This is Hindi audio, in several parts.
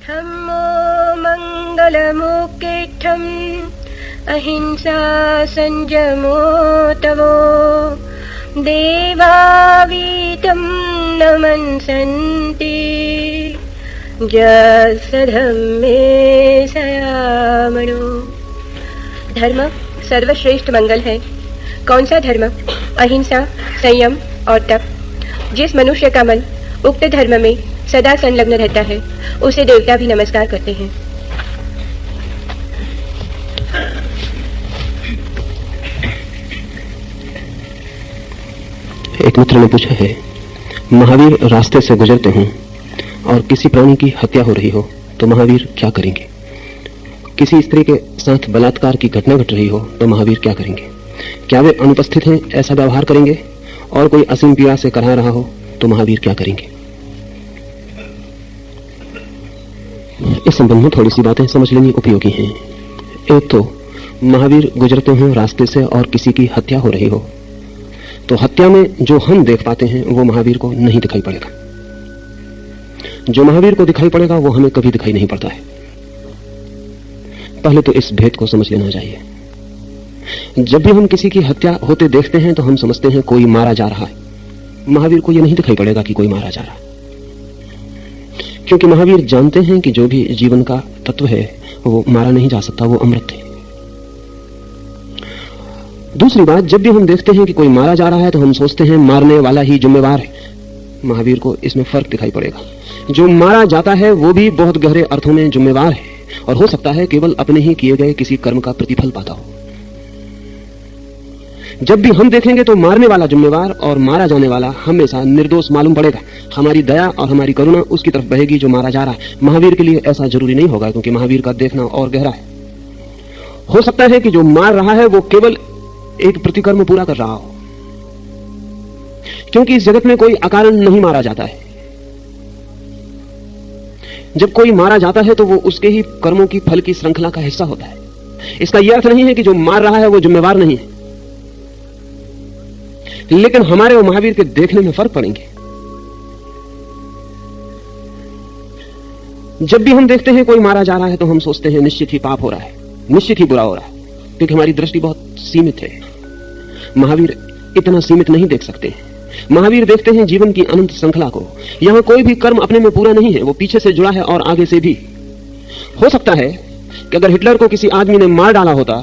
धम्मो मंगलमुख्यम अहिंसा संयमो तवो देवावीतं नमन्सन्ति धम्मे सयामणो। धर्म सर्वश्रेष्ठ मंगल है। कौन सा धर्म? अहिंसा, संयम और तप। जिस मनुष्य का मन उक्त धर्म में सदा संलग्न रहता है उसे देवता भी नमस्कार करते हैं। एक मित्र ने पूछा है, महावीर रास्ते से गुजरते हों और किसी प्राणी की हत्या हो रही हो तो महावीर क्या करेंगे? किसी स्त्री के साथ बलात्कार की घटना घट रही हो तो महावीर क्या करेंगे? क्या वे अनुपस्थित हैं ऐसा व्यवहार करेंगे? और कोई असीम पीड़ा से करा रहा हो तो महावीर क्या करेंगे? इस संबंध में थोड़ी सी बातें समझ लेनी उपयोगी हैं। एक तो महावीर गुजरते हों रास्ते से और किसी की हत्या हो रही हो तो हत्या में जो हम देख पाते हैं वो महावीर को नहीं दिखाई पड़ेगा। जो महावीर को दिखाई पड़ेगा वो हमें कभी दिखाई नहीं पड़ता है। पहले तो इस भेद को समझ लेना चाहिए। जब भी हम किसी की हत्या होते देखते हैं तो हम समझते हैं कोई मारा जा रहा है। महावीर को यह नहीं दिखाई पड़ेगा कि कोई मारा जा रहा है, क्योंकि महावीर जानते हैं कि जो भी जीवन का तत्व है वो मारा नहीं जा सकता, वो अमृत है। दूसरी बात, जब भी हम देखते हैं कि कोई मारा जा रहा है तो हम सोचते हैं मारने वाला ही जिम्मेवार है। महावीर को इसमें फर्क दिखाई पड़ेगा। जो मारा जाता है वो भी बहुत गहरे अर्थों में जिम्मेवार है और हो सकता है केवल अपने ही किए गए किसी कर्म का प्रतिफल पाता हो। जब भी हम देखेंगे तो मारने वाला जिम्मेवार और मारा जाने वाला हमेशा निर्दोष मालूम पड़ेगा। हमारी दया और हमारी करुणा उसकी तरफ बहेगी जो मारा जा रहा है। महावीर के लिए ऐसा जरूरी नहीं होगा, क्योंकि महावीर का देखना और गहरा है। हो सकता है कि जो मार रहा है वो केवल एक प्रतिकर्म पूरा कर रहा हो, क्योंकि इस जगत में कोई अकारण नहीं मारा जाता है। जब कोई मारा जाता है तो वो उसके ही कर्मों की फल की श्रृंखला का हिस्सा होता है। इसका यह अर्थ नहीं है कि जो मार रहा है वो जिम्मेवार नहीं है, लेकिन हमारे और महावीर के देखने में फर्क पड़ेंगे। जब भी हम देखते हैं कोई मारा जा रहा है तो हम सोचते हैं निश्चित ही पाप हो रहा है, निश्चित ही बुरा हो रहा है, क्योंकि हमारी दृष्टि बहुत सीमित है। महावीर इतना सीमित नहीं देख सकते। महावीर देखते हैं जीवन की अनंत श्रृंखला को। यहां कोई भी कर्म अपने में पूरा नहीं है, वो पीछे से जुड़ा है और आगे से भी। हो सकता है कि अगर हिटलर को किसी आदमी ने मार डाला होता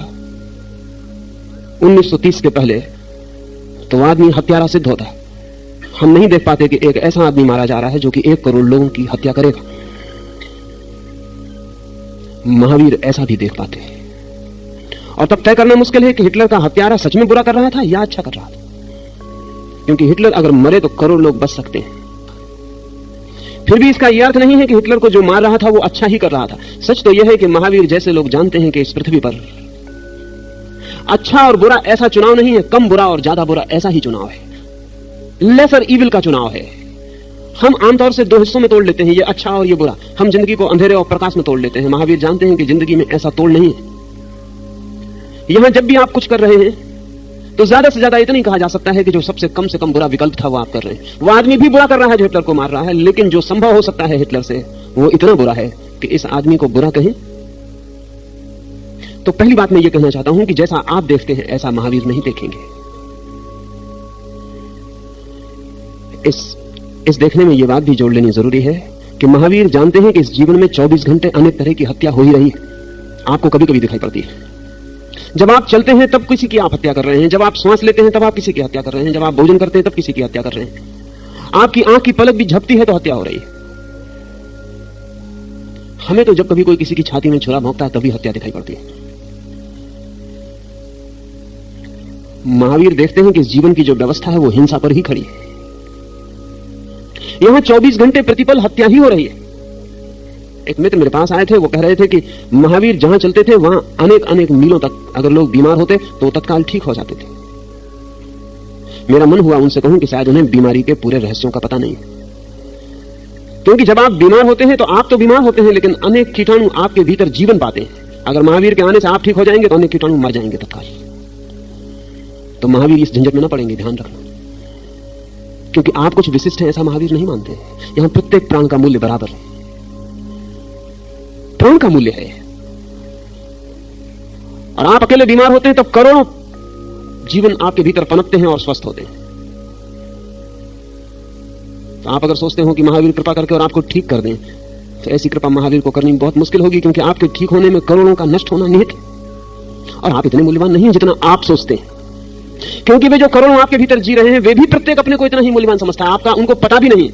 1930 के पहले तो वो आदमी हत्यारा सिद्ध होता। हम नहीं देख पाते कि एक ऐसा आदमी मारा जा रहा है जो कि 1 करोड़ लोगों की हत्या करेगा। महावीर ऐसा भी देख पाते हैं। और तब तय करना मुश्किल है कि हिटलर का हत्यारा सच में बुरा कर रहा था या अच्छा कर रहा था, क्योंकि हिटलर अगर मरे तो करोड़ लोग बच सकते हैं। फिर भी इसका यह अर्थ नहीं है कि हिटलर को जो मार रहा था वो अच्छा ही कर रहा था। सच तो यह है कि महावीर जैसे लोग जानते हैं कि इस पृथ्वी पर अच्छा और बुरा ऐसा चुनाव नहीं है, कम बुरा और ज्यादा बुरा ऐसा ही चुनाव है। लेसर इविल का चुनाव है। हम आमतौर से 2 हिस्सों में तोड़ लेते हैं, ये अच्छा और ये बुरा। हम जिंदगी को अंधेरे और प्रकाश में तोड़ लेते हैं। महावीर जानते हैं कि जिंदगी में ऐसा तोड़ नहीं है। यहां जब भी आप कुछ कर रहे हैं तो ज्यादा से ज्यादा इतना ही कहा जा सकता है कि जो सबसे कम से कम बुरा विकल्प था वो आप कर रहे हैं। वो आदमी भी बुरा कर रहा है जो हिटलर को मार रहा है, लेकिन जो संभव हो सकता है हिटलर से वो इतना बुरा है कि इस आदमी को बुरा कहें। तो पहली बात मैं ये कहना चाहता हूं कि जैसा आप देखते हैं ऐसा महावीर नहीं देखेंगे। इस देखने में यह बात भी जोड़ लेनी जरूरी है कि महावीर जानते हैं कि इस जीवन में 24 घंटे अनेक तरह की हत्या हो ही रही है। आपको कभी कभी दिखाई पड़ती है। जब आप चलते हैं तब किसी की आप हत्या कर रहे हैं, जब आप श्वास लेते हैं तब आप किसी की हत्या कर रहे हैं, जब आप भोजन करते हैं तब किसी की हत्या कर रहे हैं। आपकी आंख की पलक भी झपटी है तो हत्या हो रही है। हमें तो जब कभी कोई किसी की छाती में छुरा भोंकता है तभी हत्या दिखाई पड़ती है। महावीर देखते हैं कि इस जीवन की जो व्यवस्था है वो हिंसा पर ही खड़ी है। यहां 24 घंटे प्रतिपल हत्या ही हो रही है। एक मित्र मेरे पास आए थे, वो कह रहे थे कि महावीर जहां चलते थे वहां अनेक अनेक मीलों तक अगर लोग बीमार होते तो तत्काल ठीक हो जाते थे। मेरा मन हुआ उनसे कहूं कि शायद उन्हें बीमारी के पूरे रहस्यों का पता नहीं है, क्योंकि जब आप बीमार होते हैं तो आप तो बीमार होते हैं, लेकिन अनेक कीटाणु आपके भीतर जीवन पाते हैं। अगर महावीर के आने से आप ठीक हो जाएंगे तो अनेक कीटाणु मर जाएंगे तत्काल। तो महावीर इस झंझट में ना पड़ेंगे, ध्यान रखना। क्योंकि आप कुछ विशिष्ट हैं ऐसा महावीर नहीं मानते। यहां प्रत्येक प्राण का मूल्य बराबर है, प्राण का मूल्य है। और आप अकेले बीमार होते हैं तब करोड़ों जीवन आपके भीतर पनपते हैं और स्वस्थ होते हैं। तो आप अगर सोचते हो कि महावीर कृपा करके और आपको ठीक कर दें, तो ऐसी कृपा महावीर को करनी बहुत मुश्किल होगी, क्योंकि आपके ठीक होने में करोड़ों का नष्ट होना निहित है। और आप इतने मूल्यवान नहीं हैं जितना आप सोचते हैं, क्योंकि वे जो करोड़ों आपके भीतर जी रहे हैं वे भी प्रत्येक अपने को इतना ही मूल्यवान समझता है। आपका उनको पता भी नहीं।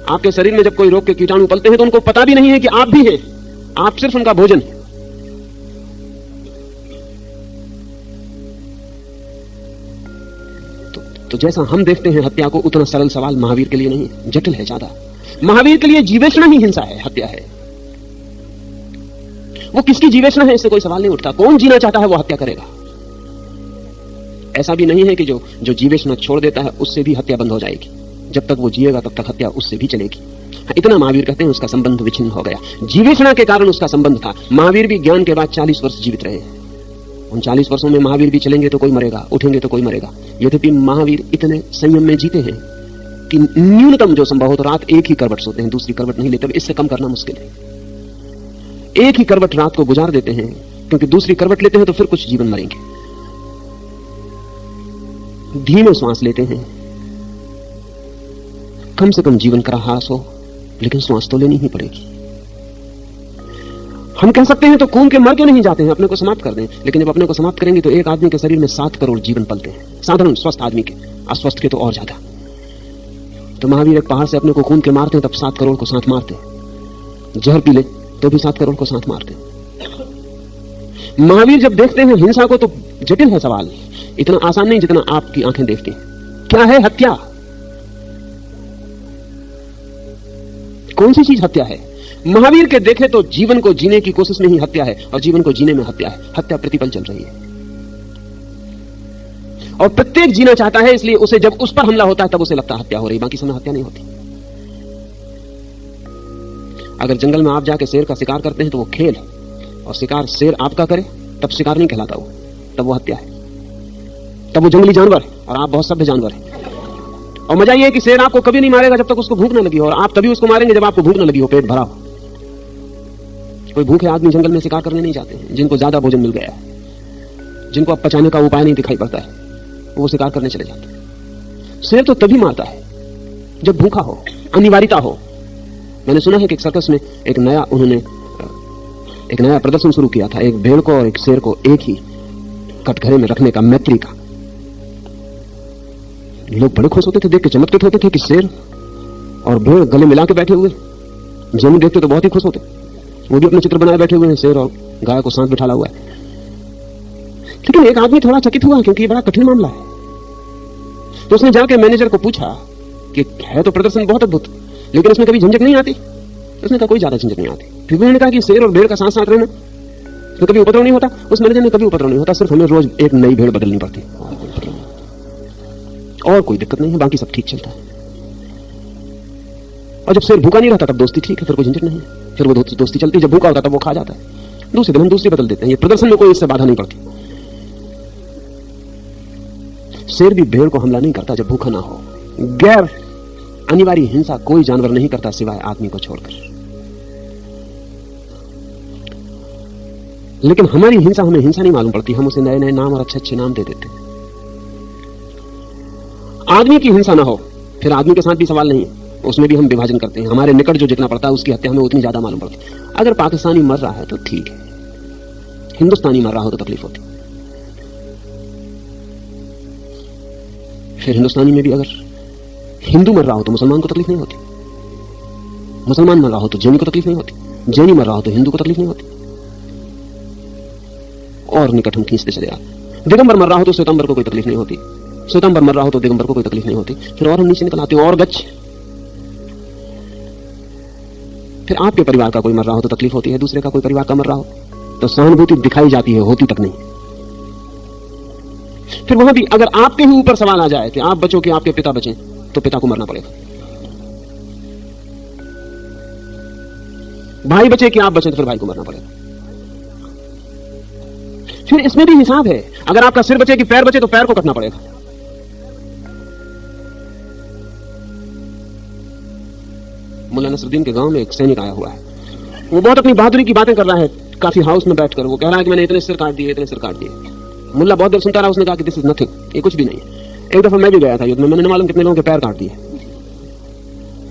आपके शरीर में जब कोई रोग के कीटाणु पलते हैं तो उनको पता भी नहीं है कि आप भी हैं, आप सिर्फ उनका भोजन है। तो जैसा हम देखते हैं हत्या को, उतना सरल सवाल महावीर के लिए नहीं है, जटिल है ज्यादा। महावीर के लिए जीवेशना ही हिंसा है, हत्या है। वो किसकी जीवेशना है इससे कोई सवाल नहीं उठता। कौन जीना चाहता है वो हत्या करेगा। ऐसा भी नहीं है कि जो जीवेशना छोड़ देता है उससे भी हत्या बंद हो जाएगी। जब तक वो जिएगा तब तक हत्या उससे भी चलेगी। इतना महावीर कहते हैं उसका संबंध विच्छिन्न हो गया। जीवेशना के कारण उसका संबंध था। महावीर भी ज्ञान के बाद 40 वर्ष जीवित रहे। उन 40 वर्षों में महावीर भी चलेंगे तो कोई मरेगा, उठेंगे तो कोई मरेगा। यद्यपि महावीर इतने संयम में जीते हैं कि न्यूनतम जो संभव हो तो रात एक ही करवट सोते हैं, दूसरी करवट नहीं लेते। इससे कम करना मुश्किल है। एक ही करवट रात को गुजार देते हैं, क्योंकि दूसरी करवट लेते हैं तो फिर कुछ जीवन मरेंगे। धीमे श्वास लेते हैं, कम से कम जीवन का ह्रास हो, लेकिन श्वास तो लेनी ही पड़ेगी। हम कह सकते हैं तो खून के मर के नहीं जाते हैं, अपने को समाप्त कर दें। लेकिन जब अपने को समाप्त करेंगे तो एक आदमी के शरीर में 7 करोड़ जीवन पलते हैं, साधारण स्वस्थ आदमी के, अस्वस्थ के तो और ज्यादा। तो महावीर एक पहाड़ से अपने को खून के मारते हैं, तब 7 करोड़ को साथ मारते हैं। जहर पी ले तो भी 7 करोड़ को साथ मारते हैं। महावीर जब देखते हैं हिंसा को तो जटिल है सवाल, इतना आसान नहीं जितना आपकी आंखें देखती हैं। क्या है हत्या? कौन सी चीज हत्या है? महावीर के देखे तो जीवन को जीने की कोशिश में ही हत्या है, और जीवन को जीने में हत्या है। हत्या प्रतिपल चल रही है, और प्रत्येक जीना चाहता है, इसलिए उसे जब उस पर हमला होता है तब उसे लगता है हत्या हो रही, बाकी समय हत्या नहीं होती। अगर जंगल में आप जाके शेर का शिकार करते हैं तो वो खेल है, और शिकार शेर आपका करे तब शिकार नहीं कहलाता, वो तब वो हत्या है। तब वो जंगली जानवर है और आप बहुत सभ्य जानवर है। और मजा ये है कि शेर आपको कभी नहीं मारेगा जब तक उसको भूख न लगी हो, और आप तभी उसको मारेंगे जब आपको भूख न लगी हो, पेट भरा हो। कोई भूखे आदमी जंगल में शिकार करने नहीं जाते हैं। जिनको ज्यादा भोजन मिल गया है, जिनको अब पचाने का उपाय नहीं दिखाई पड़ता है, वो शिकार करने चले जाते हैं। शेर तो तभी मारता है जब भूखा हो, अनिवार्यता हो। मैंने सुना है कि एक सर्कस में उन्होंने एक नया प्रदर्शन शुरू किया था, एक भेड़ को और एक शेर को एक ही कटघरे में रखने का, मैत्री का। लोग बड़े खुश होते थे, देख के चमत्कृत होते थे कि शेर और भेड़ गले मिला के बैठे हुए। जैन देखते तो बहुत ही खुश होते, वो भी अपने चित्र बनाए बैठे हुए हैं, शेर और गाय को साथ बिठाला हुआ है। लेकिन एक आदमी थोड़ा चकित हुआ, क्योंकि ये बड़ा कठिन मामला है। तो उसने जाके मैनेजर को पूछा कि है तो प्रदर्शन बहुत अद्भुत, लेकिन उसमें कभी झंझट नहीं आती? उसने कहा कोई ज्यादा झंझट नहीं आती। फिर मैंने कहा कि शेर और भेड़ का साथ साथ रहना तो कभी उपद्रव नहीं होता? उस मैनेजर ने कभी उपद्रव नहीं होता, सिर्फ हमें रोज एक नई भेड़ बदलनी पड़ती, और कोई दिक्कत नहीं है, बाकी सब ठीक चलता है। और जब शेर भूखा नहीं रहता तब दोस्ती ठीक है, फिर कोई झंझट नहीं है, फिर वो दोस्ती चलती। जब भूखा होता तब वो खा जाता है, दूसरे दिन हम दूसरी बदल देते हैं। ये प्रदर्शन में कोई इससे बाधा नहीं पड़ती। शेर भी भेड़ को हमला नहीं करता जब भूखा ना हो। गैर अनिवार्य हिंसा कोई जानवर नहीं करता सिवाय आदमी को छोड़कर। लेकिन हमारी हिंसा हमें हिंसा नहीं मालूम पड़ती, हम उसे नए नए नाम और अच्छे अच्छे नाम दे देते हैं। आदमी की हिंसा ना हो, फिर आदमी के साथ भी सवाल नहीं है, उसमें भी हम विभाजन करते हैं। हमारे निकट जो जितना पड़ता है उसकी हत्या हमें उतनी ज्यादा मालूम पड़ती है। अगर पाकिस्तानी मर रहा है तो ठीक है, हिंदुस्तानी मर रहा हो तो तकलीफ होती। फिर हिंदुस्तानी में भी अगर हिंदू मर रहा हो तो मुसलमान को तकलीफ नहीं होती, मुसलमान मर रहा हो तो जैनी को तकलीफ नहीं होती, जैनी मर रहा हो तो हिंदू को तकलीफ नहीं होती, और निकट हम खींचते चले आते। दिगंबर मर रहा हो तो श्वेतांबर को कोई तकलीफ नहीं होती, श्वेतांबर मर रहा हो तो दिगंबर को कोई तकलीफ नहीं होती। फिर और हम नीचे निकल आते हैं, और गच्छ। फिर आपके परिवार का कोई मर रहा हो तो तकलीफ होती है, दूसरे का कोई परिवार का मर रहा हो तो सहानुभूति दिखाई जाती है, होती तक नहीं। फिर वहां भी अगर आपके ही ऊपर सवाल आ जाए कि आप बचो कि आपके पिता बचें, तो पिता को मरना पड़ेगा। भाई बचे कि आप बचे तो फिर भाई को मरना पड़ेगा। फिर इसमें भी हिसाब है, अगर आपका सिर बचे कि पैर बचे तो पैर को कटना पड़ेगा। मुल्ला नसरुद्दीन के गांव में एक सैनिक आया हुआ है। वो बहुत अपनी बहादुरी की बातें कर रहा है काफी हाउस में बैठकर। वो कह रहा है कि मैंने इतने सिर काट दिए, इतने सिर काट दिए। मुल्ला बहुत देर सुनता रहा। उसने कहा कि दिस इज नथिंग, ये कुछ भी नहीं है। एक दफा मैं भी गया था युद्ध में, मैंने मालूम कितने लोगों के पैर काट दिए।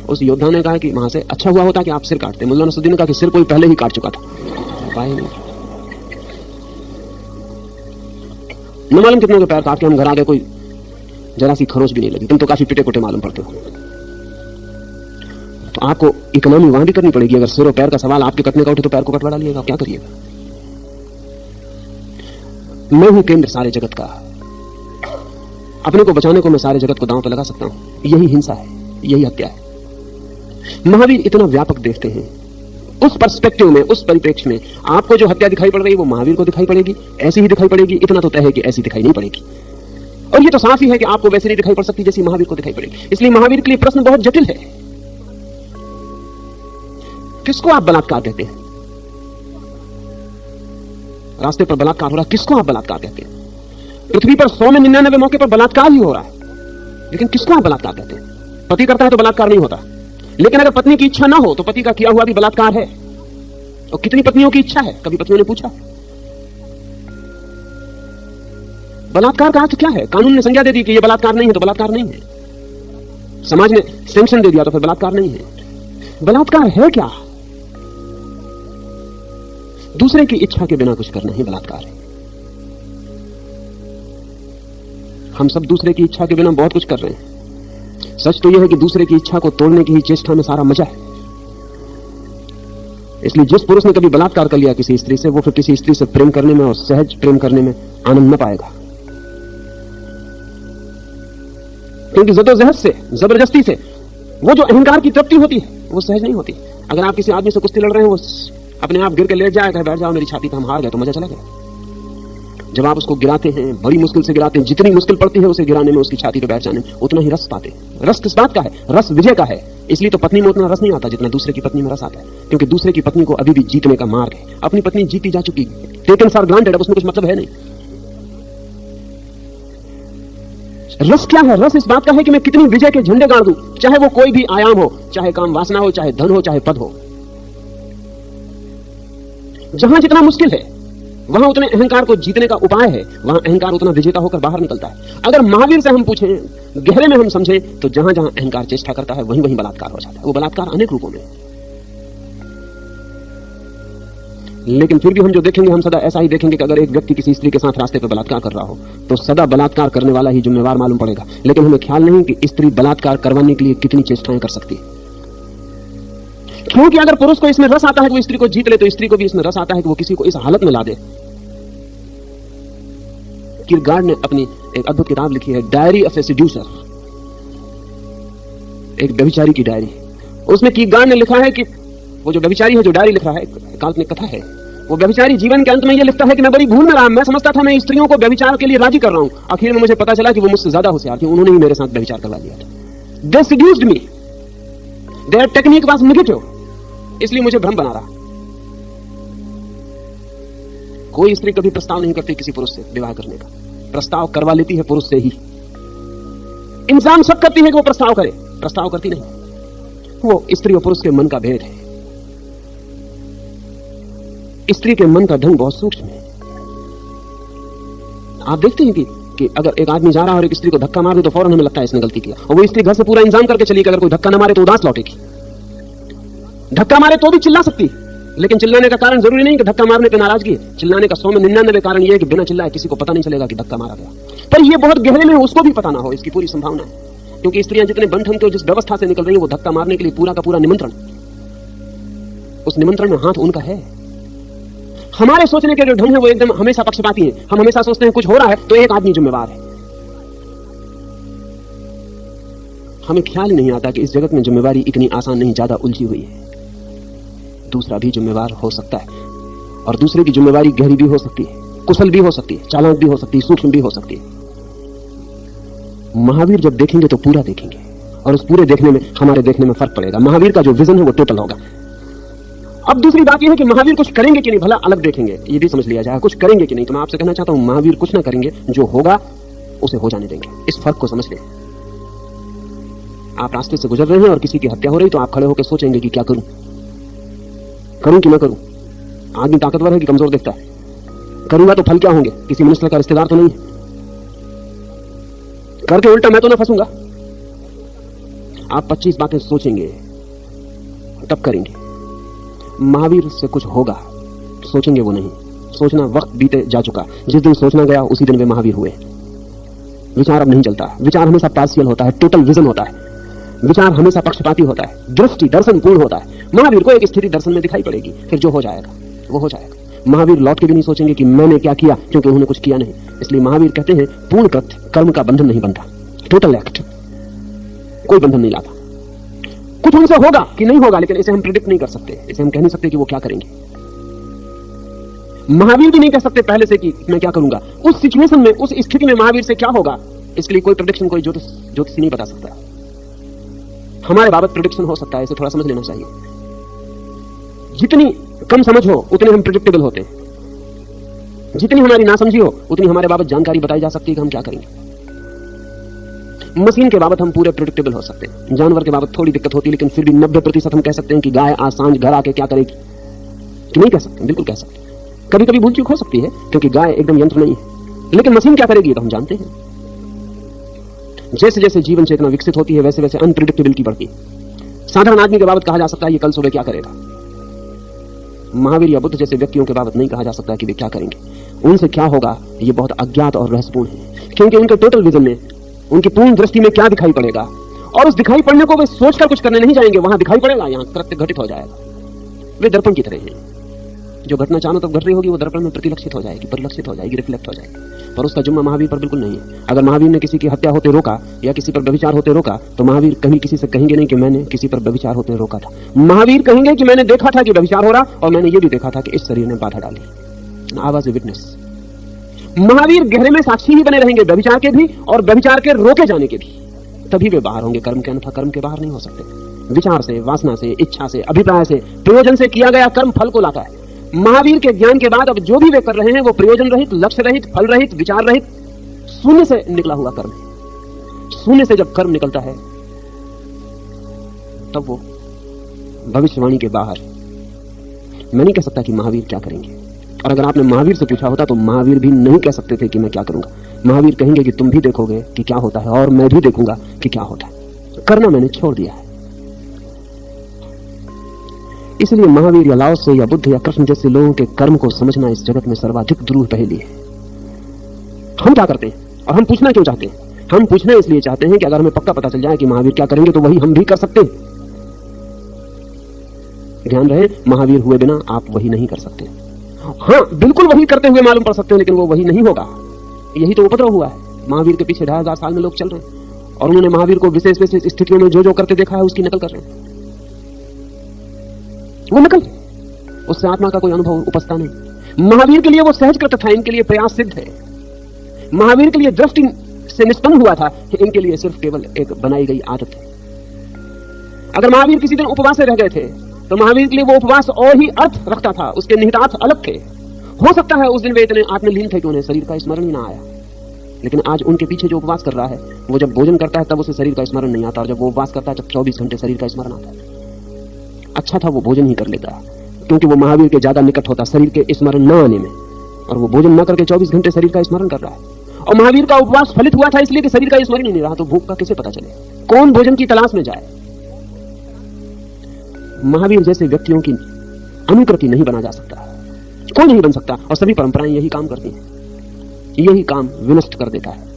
उस योद्धा ने कहा कि वहां से अच्छा हुआ होता कि आप सिर काटते। मुल्ला नसरुद्दीन ने कहा कि सिर कोई पहले ही काट चुका था, उपाय नहीं। न मालूम कितने के पैर काट के हम घर आ गए, कोई जरा सी खरोच भी नहीं लगी। तुम तो काफी पिटे पुटे मालूम पड़ते हो। तो आपको इकोनॉमी वहां भी करनी पड़ेगी। अगर सिर और पैर का सवाल आपके कटने का उठे तो पैर को कटवा डालिएगा, क्या करिएगा? मैं हूं केंद्र सारे जगत का। अपने को बचाने को मैं सारे जगत को दांव पर लगा सकता हूं। यही हिंसा है, यही हत्या है। महावीर इतना व्यापक देखते हैं। उस पर्सपेक्टिव में, उस परिप्रेक्ष्य में आपको जो हत्या दिखाई पड़ रही है वो महावीर को दिखाई पड़ेगी, ऐसी ही दिखाई पड़ेगी। इतना तो तय है कि ऐसी दिखाई नहीं पड़ेगी। और ये तो साफ ही है कि आपको वैसे नहीं दिखाई पड़ सकती जैसी महावीर को दिखाई पड़ेगी। इसलिए महावीर के लिए प्रश्न बहुत जटिल है। किसको आप बलात्कार कहते हैं? रास्ते पर बलात्कार हो रहा है, किसको आप बलात्कार कहते हैं? पृथ्वी पर 100 में 99 मौके पर बलात्कार ही हो रहा है, लेकिन किसको आप बलात्कार कहते हैं? पति करता है तो बलात्कार नहीं होता। लेकिन अगर पत्नी की इच्छा ना हो तो पति का किया हुआ भी बलात्कार है। और कितनी पत्नियों की इच्छा है, कभी पत्नियों ने पूछा? बलात्कार का अर्थ क्या है? कानून ने संज्ञा दे दी कि यह बलात्कार नहीं है तो बलात्कार नहीं है। समाज ने सैंक्शन दे दिया तो फिर बलात्कार नहीं है। बलात्कार है क्या? दूसरे की इच्छा के बिना कुछ करना ही बलात्कार है। हम सब दूसरे की इच्छा के बिना बहुत कुछ कर रहे हैं। सच तो यह है कि दूसरे की इच्छा को तोड़ने की ही चेष्टा में सारा मजा है। इसलिए जिस पुरुष ने कभी बलात्कार कर लिया किसी स्त्री से, वो फिर किसी स्त्री से प्रेम करने में और सहज प्रेम करने में आनंद न पाएगा। क्योंकि जदोजहद से, जबरदस्ती से वो जो अहंकार की तृप्ति होती है वो सहज नहीं होती। अगर आप किसी आदमी से कुश्ती लड़ रहे हैं, वो अपने आप गिर के लेट जाएगा, बैठ जाओ मेरी छाती पे, हम हार गए, तो मजा चला गया। जब आप उसको गिराते हैं, बड़ी मुश्किल से गिराते हैं, जितनी मुश्किल पड़ती है उसे गिराने में, उसकी छाती पे बैठ जाने में, उतना ही रस पाते हैं। रस किस बात का है? रस विजय का है। इसलिए तो पत्नी में उतना रस नहीं आता जितना दूसरे की पत्नी में रस आता है। क्योंकि दूसरे की पत्नी को अभी भी जीतने का मार्ग है। अपनी पत्नी जीती जा चुकी, टेकन फॉर ग्रांटेड, अब उसमें कुछ मतलब है नहीं। रस क्या है? रस इस बात का है कि मैं कितनी विजय के झंडे गाड़ दूं, चाहे वो कोई भी आयाम हो, चाहे काम वासना हो, चाहे धन हो, चाहे पद हो। जहां जितना मुश्किल है वहां उतने अहंकार को जीतने का उपाय है, वहां अहंकार उतना विजेता होकर बाहर निकलता है। अगर महावीर से हम पूछें, गहरे में हम समझें, तो जहां जहां अहंकार चेष्टा करता है वहीं वहीं बलात्कार हो जाता है। वो बलात्कार अनेक रूपों में। लेकिन फिर भी हम जो देखेंगे, हम सदा ऐसा ही देखेंगे कि अगर एक व्यक्ति किसी स्त्री के साथ रास्ते पर बलात्कार कर रहा हो तो सदा बलात्कार करने वाला ही जिम्मेवार मालूम पड़ेगा। लेकिन हमें ख्याल नहीं कि स्त्री बलात्कार करवाने के लिए कितनी चेष्टाएं कर सकती है। क्योंकि अगर पुरुष को इसमें रस आता है कि वो स्त्री को जीत ले, तो स्त्री को भी इसमें रस आता है कि वो किसी को इस हालत में ला दे। किरगार्ड ने अपनी एक अद्भुत किताब लिखी है, डायरी ऑफ ए सेड्यूसर, एक व्यभिचारी की डायरी। उसमें किरगार्ड ने लिखा है कि वो जो व्यभिचारी है, जो डायरी लिख रहा है, काल्पनिक कथा है, वो व्यभिचारी जीवन के अंत में ये लिखता है कि मैं बड़ी भूल में रहा। मैं समझता था मैं स्त्रियों को व्यभिचार के लिए राजी कर रहा हूं। आखिर में मुझे पता चला कि वो मुझसे ज्यादा होशियार थी, उन्होंने ही मेरे साथ व्यभिचार करवा दिया था। They seduced me, their technique was negative, इसलिए मुझे भ्रम बना रहा। कोई स्त्री कभी प्रस्ताव नहीं करती किसी पुरुष से विवाह करने का। प्रस्ताव करवा लेती है पुरुष से ही। इंसान सब करती है कि वो प्रस्ताव करे, प्रस्ताव करती नहीं। वो स्त्री और पुरुष के मन का भेद है। स्त्री के मन का ढंग बहुत सूक्ष्म है। आप देखते हैं कि अगर एक आदमी जा रहा है और एक स्त्री को धक्का मार दे तो फौरन हमें लगता है इसने गलती किया, और वो स्त्री घर से पूरा इंतजाम करके चली कि अगर कोई धक्का न मारे तो उदास लौटेगी। धक्का मारे तो भी चिल्ला सकती, लेकिन चिल्लाने का कारण जरूरी नहीं कि धक्का मारने पे नाराजगी है। चिल्लाने का 100 में 99 कारण यह है कि बिना चिल्लाए किसी को पता नहीं चलेगा कि धक्का मारा गया। पर यह बहुत गहरे में उसको भी पता ना हो, इसकी पूरी संभावना है। क्योंकि स्त्रियां जितने बंधन के जिस व्यवस्था से निकल रही है, वो धक्का मारने के लिए पूरा का पूरा निमंत्रण, उस निमंत्रण में हाथ उनका है। हमारे सोचने के जो ढंग है वो एकदम हमेशा पक्षपाती है। हम हमेशा सोचते हैं कुछ हो रहा है तो एक आदमी जिम्मेवार है। हमें ख्याल ही नहीं आता कि इस जगत में जिम्मेवारी इतनी आसान नहीं, ज्यादा उलझी हुई है। दूसरा भी जिम्मेवार हो सकता है, और दूसरे की जिम्मेवारी गहरी भी हो सकती है, कुशल भी हो सकती है, चालाक भी हो सकती है, सूक्ष्म भी हो सकती है। महावीर जब देखेंगे तो पूरा देखेंगे, और उस पूरे देखने में हमारे देखने में फर्क पड़ेगा। महावीर का जो विजन है वो टोटल होगा। अब दूसरी बात यह है कि महावीर कुछ करेंगे कि नहीं, भला अलग देखेंगे, ये भी समझ लिया जाए। कुछ करेंगे कि नहीं, तो मैं आपसे कहना चाहता हूं महावीर कुछ ना करेंगे, जो होगा उसे हो जाने देंगे। इस फर्क को समझ लें। आप रास्ते से गुजर रहे हैं और किसी की हत्या हो रही तो आप खड़े होकर सोचेंगे कि क्या करूं कि ना करूं। आदमी ताकतवर है कि कमजोर दिखता है, करूंगा तो फल क्या होंगे, किसी मिनिस्टर का रिश्तेदार तो नहीं है, करके उल्टा मैं तो ना फंसूंगा। आप 25 बातें सोचेंगे तब करेंगे। महावीर से कुछ होगा सोचेंगे वो नहीं, सोचना वक्त बीते जा चुका। जिस दिन सोचना गया उसी दिन वे महावीर हुए। विचार अब नहीं चलता, विचार हमेशा पार्शियल होता है, टोटल विजन होता है, विचार हमेशा पक्षपाती होता है, दृष्टि दर्शन पूर्ण होता है। महावीर को एक स्थिति दर्शन में दिखाई पड़ेगी, फिर जो हो जाएगा वो हो जाएगा। महावीर लौट के भी नहीं सोचेंगे कि मैंने क्या किया, क्योंकि उन्होंने कुछ किया नहीं। इसलिए महावीर कहते हैं पूर्ण कृत्य कर्म का बंधन नहीं बनता, टोटल एक्ट कोई बंधन नहीं लाता। कुछ उनसे होगा कि नहीं होगा, लेकिन इसे हम प्रिडिक्ट नहीं कर सकते, इसे हम कह नहीं सकते कि वो क्या करेंगे। महावीर भी नहीं कह सकते पहले से कि मैं क्या करूंगा। उस सिचुएशन में, उस स्थिति में महावीर से क्या होगा, इसके लिए कोई प्रेडिक्शन कोई ज्योतिषी नहीं बता सकता। हमारे बाबत प्रेडिक्शन हो सकता है, इसे थोड़ा समझ लेना चाहिए। जितनी कम समझ हो उतने हम प्रेडिक्टेबल होते हैं, जितनी हमारी नासमझी हो उतनी हमारे बाबत जानकारी बताई जा सकती है कि हम क्या करेंगे। मशीन के बाबत हम पूरे प्रेडिक्टेबल हो सकते हैं, जानवर के बाबत थोड़ी दिक्कत होती है, लेकिन फिर भी 90% हम कह सकते हैं कि गाय आज सांझ घर आके क्या करेगी, कि नहीं कह सकते, बिल्कुल कह सकते। कभी कभी भूल चूक हो सकती है, क्योंकि गाय एकदम यंत्र नहीं है, लेकिन मशीन क्या करेगी तो हम जानते हैं। जैसे जैसे जीवन चेतना विकसित होती है वैसे वैसे अनप्रिडिक्टेबिलिटी बढ़ती है। साधारण आदमी के बाबत कहा जा सकता है ये कल सुबह क्या करेगा। महावीर या बुद्ध जैसे व्यक्तियों के बाबत नहीं कहा जा सकता कि वे क्या करेंगे, उनसे क्या होगा ये बहुत अज्ञात और रहस्यपूर्ण है, क्योंकि उनके टोटल विजन में, उनकी पूर्ण दृष्टि में क्या दिखाई पड़ेगा, और उस दिखाई पड़ने को वे सोचकर कुछ करने नहीं जाएंगे, वहां दिखाई पड़ेगा, यहां कृत्य घटित हो जाएगा। वे दर्पण की तरह हैं, जो घटना चाहना तब घट रही होगी वो दर्पण में प्रतिलक्षित हो जाएगी, परिलक्षित हो जाएगी, रिफ्लेक्ट हो जाएगी। पर उसका जुम्मा महावीर पर बिल्कुल नहीं है। अगर महावीर ने किसी की हत्या होते रोका या किसी पर व्यभिचार होते रोका तो महावीर कभी किसी से कहेंगे नहीं कि मैंने किसी पर व्यभिचार होते रोका था। महावीर कहेंगे कि मैंने देखा था कि व्यभिचार हो रहा, और मैंने ये भी देखा था कि इस शरीर ने बाधा डाली। I was a witness. Mahavir गहरे में साक्षी ही बने रहेंगे, व्यभिचार के भी और व्यभिचार के रोके जाने के भी, तभी वे बाहर होंगे कर्म के, अन्यथा कर्म के बाहर नहीं हो सकते। विचार से, वासना से, इच्छा से, अभिप्राय से, प्रयोजन से किया गया कर्म फल को लाता है। महावीर के ज्ञान के बाद अब जो भी वे कर रहे हैं वो प्रयोजन रहित, लक्ष्य रहित, फल रहित, विचार रहित, शून्य से निकला हुआ कर्म है। शून्य से जब कर्म निकलता है तब वो भविष्यवाणी के बाहर। मैं नहीं कह सकता कि महावीर क्या करेंगे, और अगर आपने महावीर से पूछा होता तो महावीर भी नहीं कह सकते थे कि मैं क्या करूंगा। महावीर कहेंगे कि तुम भी देखोगे कि क्या होता है और मैं भी देखूंगा कि क्या होता है, करना मैंने छोड़ दिया है। इसलिए महावीर या लाओ से या बुद्ध या कृष्ण जैसे लोगों के कर्म को समझना इस जगत में सर्वाधिक दुरूह पहेली है। हम क्या करते हैं और हम पूछना क्यों चाहते हैं? हम पूछना इसलिए चाहते हैं कि अगर हमें पक्का पता चल जाए कि महावीर क्या करेंगे तो वही हम भी कर सकते हैं। ध्यान रहे, महावीर हुए बिना आप वही नहीं कर सकते। हाँ, बिल्कुल वही करते हुए मालूम पड़ सकते हैं, लेकिन वो वही नहीं होगा। यही तो उपद्रव हुआ है। महावीर के पीछे 2500 साल में लोग चल रहे हैं और उन्होंने महावीर को विशेष विशेष स्थितियों में जो जो करते देखा है उसकी नकल कर रहे हैं। वो नकल, उससे आत्मा का कोई अनुभव उपजता नहीं। महावीर के लिए वो सहज कृत था, इनके लिए प्रयास सिद्ध है। महावीर के लिए दृष्टि से निष्पन्न हुआ था, इनके लिए सिर्फ केवल एक बनाई गई आदत है। अगर महावीर किसी दिन उपवास से रह गए थे तो महावीर के लिए वो उपवास और ही अर्थ रखता था, उसके निहितार्थ अलग थे। हो सकता है उस दिन वे इतने आत्मलीन थे कि उन्हें शरीर का स्मरण ही ना आया, लेकिन आज उनके पीछे जो उपवास कर रहा है वो जब भोजन करता है तब उसे शरीर का स्मरण नहीं आता, और जब वो उपवास करता है तब 24 घंटे शरीर का स्मरण आता है। अच्छा था वो भोजन ही कर लेता, क्योंकि वो महावीर के ज्यादा निकट होता शरीर के स्मरण न आने में, और वो भोजन न करके 24 घंटे शरीर का स्मरण कर रहा है। और महावीर का उपवास फलित हुआ था इसलिए कि शरीर का स्मरण ही नहीं रहा, तो भूख का किसे पता चले, कौन भोजन की तलाश में जाए। महावीर जैसे व्यक्तियों की अनुकृति नहीं बना जा सकता, कोई नहीं बन सकता, और सभी परंपराएं यही काम करती हैं, यही काम विनष्ट कर देता है।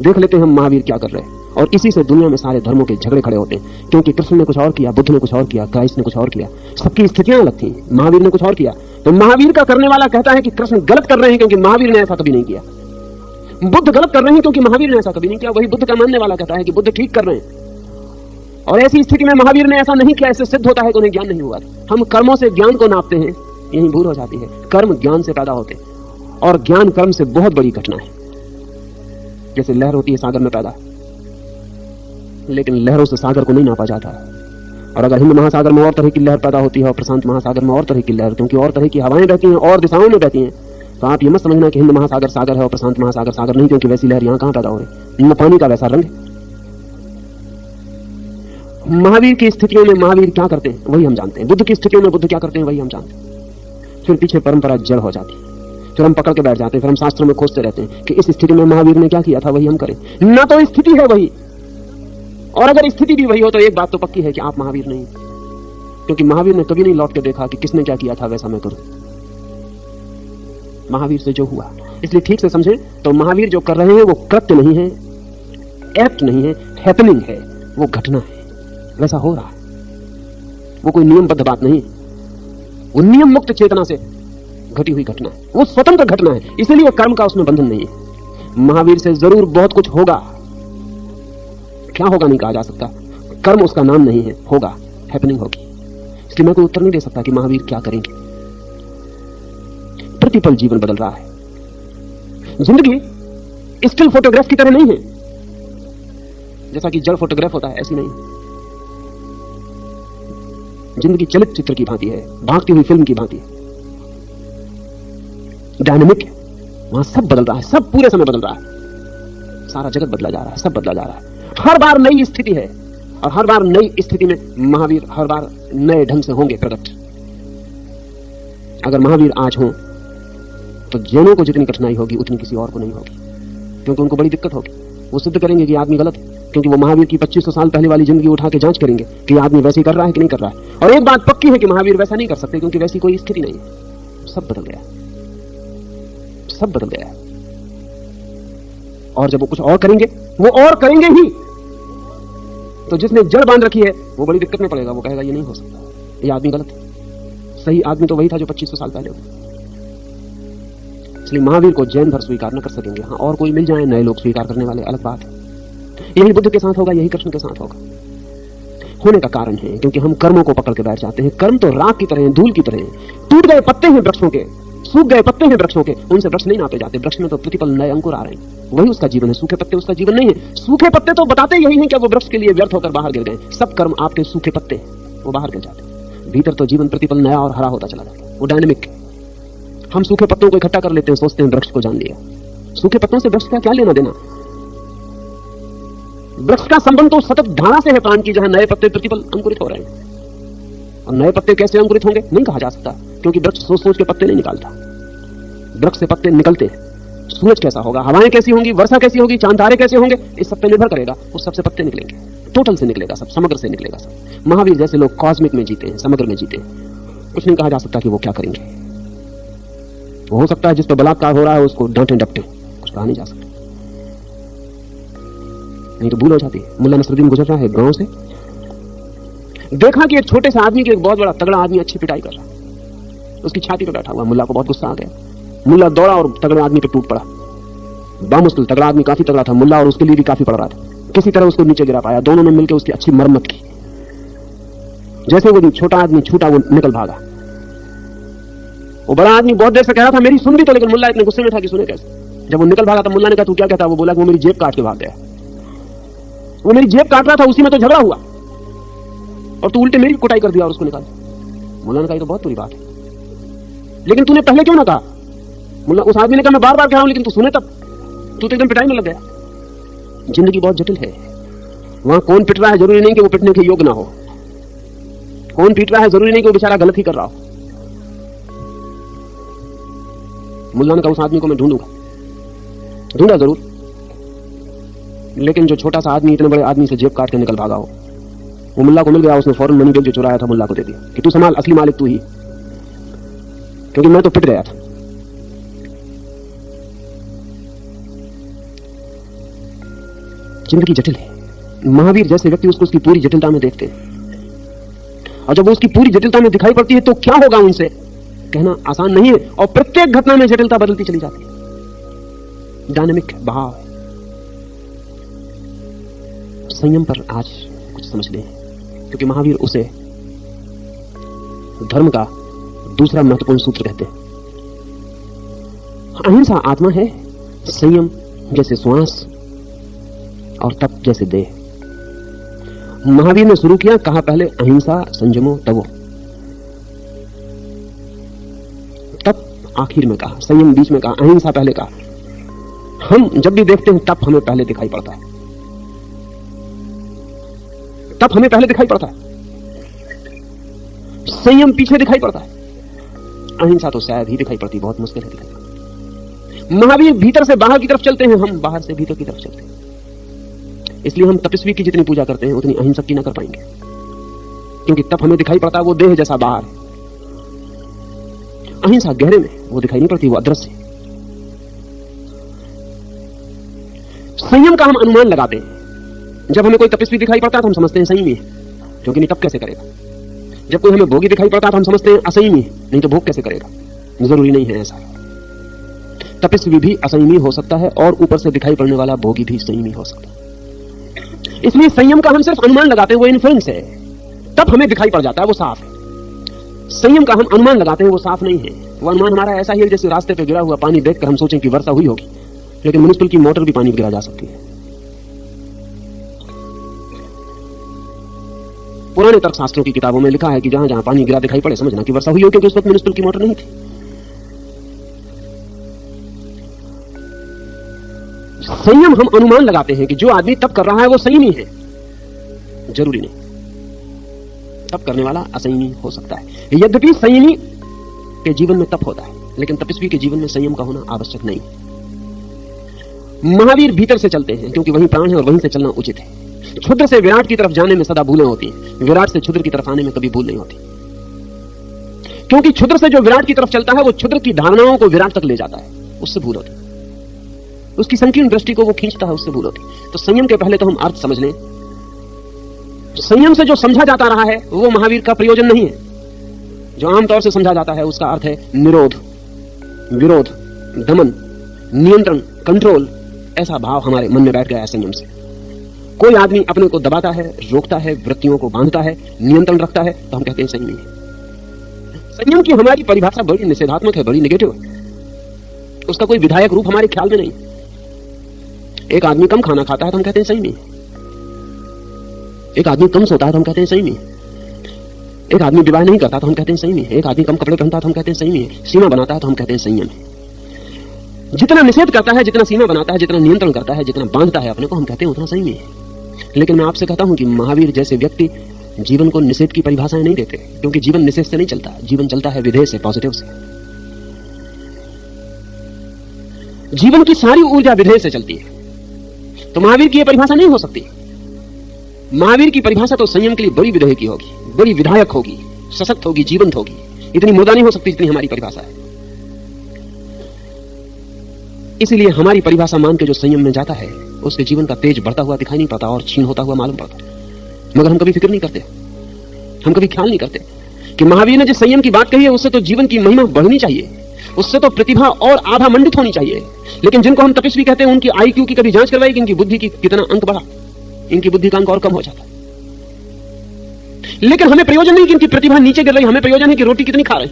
देख लेते हैं हम महावीर क्या कर रहे हैं, और इसी से दुनिया में सारे धर्मों के झगड़े खड़े होते हैं, क्योंकि कृष्ण ने कुछ और किया, बुद्ध ने कुछ और किया, क्राइस्ट ने कुछ और किया, सबकी स्थितियां अलग थी। महावीर ने कुछ और किया, तो महावीर का करने वाला कहता है कि कृष्ण गलत कर रहे हैं क्योंकि महावीर ने ऐसा कभी नहीं किया। बुद्ध गलत कर रहे हैं क्योंकि महावीर ने ऐसा कभी नहीं किया। वही बुद्ध का मानने वाला कहता है कि बुद्ध ठीक कर रहे हैं, और ऐसी स्थिति में महावीर ने ऐसा नहीं किया, इससे सिद्ध होता है कि उन्हें ज्ञान नहीं हुआ। हम कर्मों से ज्ञान को नापते हैं, यही भूल हो जाती है। कर्म ज्ञान से पैदा होते हैं, और ज्ञान कर्म से बहुत बड़ी घटना है। जैसे लहर होती है सागर में पैदा, लेकिन लहरों से सागर को नहीं नापा जाता। और अगर हिंद महासागर में और तरह की लहर पैदा होती है और प्रशांत महासागर में और तरह की लहर, क्योंकि और तरह की हवाएं बहती हैं और दिशाओं में बहती हैं, तो आप ये मत समझना कि हिंद महासागर सागर है और प्रशांत महासागर सागर नहीं, क्योंकि वैसी लहर यहां कहां पैदा हो रही, न पानी का वैसा रंग है, महावीर की स्थितियों में महावीर क्या करते हैं वही हम जानते हैं, बुद्ध की स्थितियों में बुद्ध क्या करते हैं वही हम जानते हैं। फिर पीछे परंपरा जड़ हो जाती है, फिर हम पकड़ के बैठ जाते हैं, फिर हम शास्त्रों में खोजते रहते हैं कि इस स्थिति में महावीर ने क्या किया था वही हम करें। ना तो स्थिति है वही, और अगर स्थिति भी वही हो तो एक बात तो पक्की है कि आप महावीर नहीं, क्योंकि महावीर ने कभी नहीं लौट के देखा कि किसने क्या किया था वैसा मैं करूं। महावीर से जो हुआ, इसलिए ठीक से समझें तो महावीर जो कर रहे हैं वो कृत्य नहीं है, एक्ट नहीं है, हैपनिंग है, वो घटना है, वैसा हो रहा है। वो कोई नियमबद्ध बात नहीं, वो नियम मुक्त चेतना से घटी हुई घटना है, वो स्वतंत्र घटना है, इसलिए कर्म का उसमें बंधन नहीं है। महावीर से जरूर बहुत कुछ होगा, क्या होगा नहीं कहा जा सकता, कर्म उसका नाम नहीं है, होगा, हैपनिंग होगी। इसलिए मैं कोई उत्तर नहीं दे सकता कि महावीर क्या करेंगे। प्रतिपल जीवन बदल रहा है, जिंदगी स्टिल फोटोग्राफ की तरह नहीं है, जैसा कि जड़ फोटोग्राफ होता है ऐसी नहीं। जिंदगी चलित चित्र की भांति है, भागती हुई फिल्म की भांति है, डायनेमिक है, वहां सब बदल रहा है, सब पूरे समय बदल रहा है, सारा जगत बदला जा रहा है, सब बदला जा रहा है, हर बार नई स्थिति है, और हर बार नई स्थिति में महावीर हर बार नए ढंग से होंगे प्रकट। अगर महावीर आज हो तो जैनों को जितनी कठिनाई होगी उतनी किसी और को नहीं होगी, क्योंकि उनको बड़ी दिक्कत होगी। वो सिद्ध करेंगे कि आदमी गलत है, क्योंकि वो महावीर की 2500 साल पहले वाली जिंदगी उठा के जांच करेंगे कि आदमी वैसे ही कर रहा है कि नहीं कर रहा है। और एक बात पक्की है कि महावीर वैसा नहीं कर सकते, क्योंकि वैसी कोई स्थिति नहीं है, सब बदल गया, सब बदल गया। और जब वो कुछ और करेंगे, वो और करेंगे ही, तो जिसने जड़ बांध रखी है वो बड़ी दिक्कत में पड़ेगा, वो कहेगा ये नहीं हो सकता, ये आदमी गलत है। सही आदमी तो वही था जो 2500 साल पहले हुआ। इसलिए महावीर को जैन भर स्वीकार न कर सकेंगे, हाँ और कोई मिल जाए नए लोग स्वीकार करने वाले, अलग बात है। यही बुद्ध के साथ होगा, यही कृष्ण के साथ होगा। होने का कारण है क्योंकि हम कर्मों को पकड़ के बैठ जाते हैं। कर्म तो राख की तरह हैं, धूल की तरह हैं, टूट गए पत्ते हैं वृक्षों के, सूख गए पत्ते हैं वृक्षों के, उनसे वृक्ष नहीं नापे जाते। वृक्ष में तो प्रतिपल नए अंकुर आ रहे हैं, वही उसका जीवन है। सूखे पत्ते उसका जीवन नहीं है। सूखे पत्ते तो बताते यही हैं कि वो वृक्ष के लिए व्यर्थ होकर बाहर गिर गए। सब कर्म आपके सूखे पत्ते हैं, वो बाहर गिर जाते। भीतर तो जीवन प्रतिपल नया और हरा होता चला जाता है, वो डायनेमिक। हम सूखे पत्तों को इकट्ठा कर लेते हैं, सोचते हैं वृक्ष को जान लिया। सूखे पत्तों से वृक्ष का क्या लेना देना? वृक्ष का संबंध तो सतत धारा से है प्राण की, जहां नए पत्ते प्रतिपल अंकुरित हो रहे हैं। और नए पत्ते कैसे अंकुरित होंगे नहीं कहा जा सकता, क्योंकि वृक्ष सोच सोच के पत्ते नहीं निकालता। वृक्ष से पत्ते निकलते हैं। सूरज कैसा होगा, हवाएं कैसी होंगी, वर्षा कैसी होगी, चांद तारे कैसे होंगे, इस सब पे निर्भर करेगा। उस सबसे पत्ते निकलेंगे, टोटल से निकलेगा सब, समग्र से निकलेगा सब। महावीर जैसे लोग कॉस्मिक में जीते हैं, समग्र में जीते हैं। कुछ नहीं कहा जा सकता कि वो क्या करेंगे। वो हो सकता है जिस पर बलात्कार हो रहा है उसको डांटे डपटे, कुछ कहा नहीं जा सकता, नहीं तो भूल हो जाती है। मुल्ला नसरुद्दीन गुजर रहा है गांव से, देखा कि एक छोटे से आदमी की एक बहुत बड़ा तगड़ा आदमी अच्छी पिटाई कर रहा है, उसकी छाती पर बैठा हुआ। मुल्ला को बहुत गुस्सा आ गया। मुल्ला दौड़ा और तगड़े आदमी पे टूट पड़ा। बामुश्किल, तगड़ा आदमी काफी तगड़ा था, मुल्ला और उसके लिए भी काफी पड़ रहा था। किसी तरह उसको नीचे गिरा पाया। दोनों ने मिलकर उसकी अच्छी मरम्मत की। जैसे वो छोटा आदमी छूटा, वो निकल भागा। वो बड़ा आदमी बहुत देर से कह रहा था मेरी सुन भी तो, लेकिन मुल्ला इतने गुस्से में था कि सुने कैसे। जब वो निकल भागा तो मुल्ला ने कहा तू क्या कहता? वो बोला वो मेरी जेब काट के भाग गया। वो मेरी जेब काट रहा था, उसी में तो झगड़ा हुआ और तू उल्टे मेरी कुटाई कर दिया और उसको निकाल। मुल्ला ने कहा तो बहुत बुरी बात है, लेकिन तूने पहले क्यों ना कहा? मुल्ला उस आदमी ने कहा मैं बार बार कह रहा हूं, लेकिन तू सुने तब। तू तो एकदम पिटाई में लग गया। जिंदगी बहुत जटिल है। वहां कौन पिट रहा है जरूरी नहीं कि वो पिटने के योग्य ना हो। कौन पीट रहा है जरूरी नहीं कि वो बेचारा गलत ही कर रहा हो। मुल्ला ने कहा उस आदमी को मैं ढूंढूंगा। ढूंढा जरूर, लेकिन जो छोटा सा आदमी इतने बड़े आदमी से जेब काट के निकल भागा हो, वो मुल्ला को मिल गया। उसने फौरन मनी बैग जो चुराया था मुल्ला को दे दिया कि तू संभाल, असली मालिक तू ही, क्योंकि मैं तो पिट गया था। जिंदगी जटिल है। महावीर जैसे व्यक्ति उसको उसकी पूरी जटिलता में देखते हैं, और जब वो उसकी पूरी जटिलता में दिखाई पड़ती है तो क्या होगा उनसे कहना आसान नहीं है। और प्रत्येक घटना में जटिलता बदलती चली जाती है। डायनेमिक बहाव है। संयम पर आज कुछ समझ लें, क्योंकि महावीर उसे धर्म का दूसरा महत्वपूर्ण सूत्र कहते हैं। अहिंसा आत्मा है, संयम जैसे श्वास और तप जैसे देह। महावीर ने शुरू किया, कहा पहले अहिंसा संयमो तवो, तप आखिर में कहा, संयम बीच में कहा, अहिंसा पहले कहा। हम जब भी देखते हैं तप हमें पहले दिखाई पड़ता है। तप हमें पहले दिखाई पड़ता है, संयम पीछे दिखाई पड़ता है, अहिंसा तो शायद ही दिखाई पड़ती, बहुत मुश्किल है दिखाई पड़ती। महावीर भीतर से बाहर की तरफ चलते हैं, हम बाहर से भीतर की तरफ चलते हैं। इसलिए हम तपस्वी की जितनी पूजा करते हैं उतनी अहिंसक की ना कर पाएंगे, क्योंकि तप हमें दिखाई पड़ता है वो देह जैसा बाहर है। अहिंसा गहरे में वो दिखाई नहीं पड़ती, वो अदृश्य है। संयम का हम अनुमान लगाते हैं। जब हमें कोई तपस्वी दिखाई पड़ता है तो हम समझते हैं संयमी है, क्योंकि नहीं तप कैसे करेगा। जब कोई हमें भोगी दिखाई पड़ता है तो हम समझते हैं असंयमी है, नहीं तो भोग कैसे करेगा। जरूरी नहीं है ऐसा। तपस्वी भी असंयमी हो सकता है और ऊपर से दिखाई पड़ने वाला भोगी भी संयमी हो सकता है। इसलिए संयम का हम सिर्फ अनुमान लगाते हैं, वो इन्फ्लुएंस है। तब हमें दिखाई पड़ जाता है, वो साफ है। संयम का हम अनुमान लगाते हैं, वो साफ नहीं है। वो अनुमान हमारा ऐसा ही है जैसे रास्ते पे गिरा हुआ पानी देखकर हम सोचें कि वर्षा हुई होगी, लेकिन म्युनिसिपल की मोटर भी पानी गिरा जा सकती है। पुराने तर्कशास्त्रों की किताबों में लिखा है कि जहां जहां पानी गिरा दिखाई पड़े समझना कि वर्षा हुई हो, क्योंकि उस वक्त म्युनिसिपल की मोटर नहीं थी। संयम हम अनुमान लगाते हैं कि जो आदमी तप कर रहा है वो संयमी है, जरूरी नहीं। तप करने वाला असंयमी हो सकता है। यद्यपि संयमी के जीवन में तप होता है, लेकिन तपस्वी के जीवन में संयम का होना आवश्यक नहीं। महावीर भीतर से चलते हैं क्योंकि वहीं प्राण है और वहीं से चलना उचित है। क्षुद्र से विराट की तरफ जाने में सदा भूलें होती हैं, विराट से क्षुद्र की तरफ आने में कभी भूल नहीं होती। क्योंकि क्षुद्र से जो विराट की तरफ चलता है वो क्षुद्र की धारणाओं को विराट तक ले जाता है, उससे भूल होती। उसकी संकीर्ण दृष्टि को वो खींचता है, उससे भूल होती। तो संयम के पहले तो हम अर्थ समझ लें। संयम से जो समझा जाता रहा है वो महावीर का प्रयोजन नहीं है। जो आमतौर से समझा जाता है उसका अर्थ है निरोध, विरोध, दमन, नियंत्रण, कंट्रोल। ऐसा भाव हमारे मन में बैठ गया है संयम से। कोई आदमी अपने को दबाता है, रोकता है, वृत्तियों को बांधता है, नियंत्रण रखता है, तो हम कहते हैं संयमी है। संयम की हमारी परिभाषा बड़ी निषेधात्मक है, बड़ी नेगेटिव है। उसका कोई विधायक रूप हमारे ख्याल में नहीं। एक आदमी कम खाना खाता है तो हम कहते हैं संयमी है। एक आदमी कम सोता है तो हम कहते हैं संयमी है। एक आदमी विवाह नहीं करता तो हम कहते हैं संयमी है। एक आदमी कम कपड़े पहनता है तो हम कहते हैं संयमी है। सीमा बनाता है तो हम कहते हैं संयम है। जितना निषेध करता है, जितना सीमा बनाता है, जितना नियंत्रण करता है, जितना बांधता है अपने को, हम कहते हैं उतना संयमी है। लेकिन मैं आपसे कहता हूं कि महावीर जैसे व्यक्ति जीवन को निषेध की परिभाषाएं नहीं देते, क्योंकि जीवन निषेध से नहीं चलता, जीवन चलता है विधेय से, पॉजिटिव से। जीवन की सारी ऊर्जा विधेय से चलती है, तो महावीर की यह परिभाषा नहीं हो सकती। महावीर की परिभाषा तो संयम के लिए बड़ी विधेय की होगी, बड़ी विधायक होगी, सशक्त होगी, जीवंत होगी। इतनी मुर्दा नहीं हो सकती जितनी हमारी परिभाषा है। इसलिए हमारी परिभाषा मान के जो संयम में जाता है उसके जीवन का तेज बढ़ता हुआ दिखाई नहीं पड़ता और क्षीण होता हुआ मालूम पड़ता। मगर हम कभी फिक्र नहीं करते, हम कभी ख्याल नहीं करते कि महावीर ने जिस संयम की बात कही है उससे तो जीवन की महिमा बढ़नी चाहिए, उससे तो प्रतिभा और आभा मंडित होनी चाहिए। लेकिन जिनको हम तपस्वी कहते हैं उनकी IQ की कभी जांच करवाई कि इनकी बुद्धि की कितना अंक बढ़ा, इनकी बुद्धि का अंक और कम हो जाता। लेकिन हमें प्रयोजन नहीं कि इनकी प्रतिभा नीचे गिर रही, हमें प्रयोजन है कि रोटी कितनी खा रहे,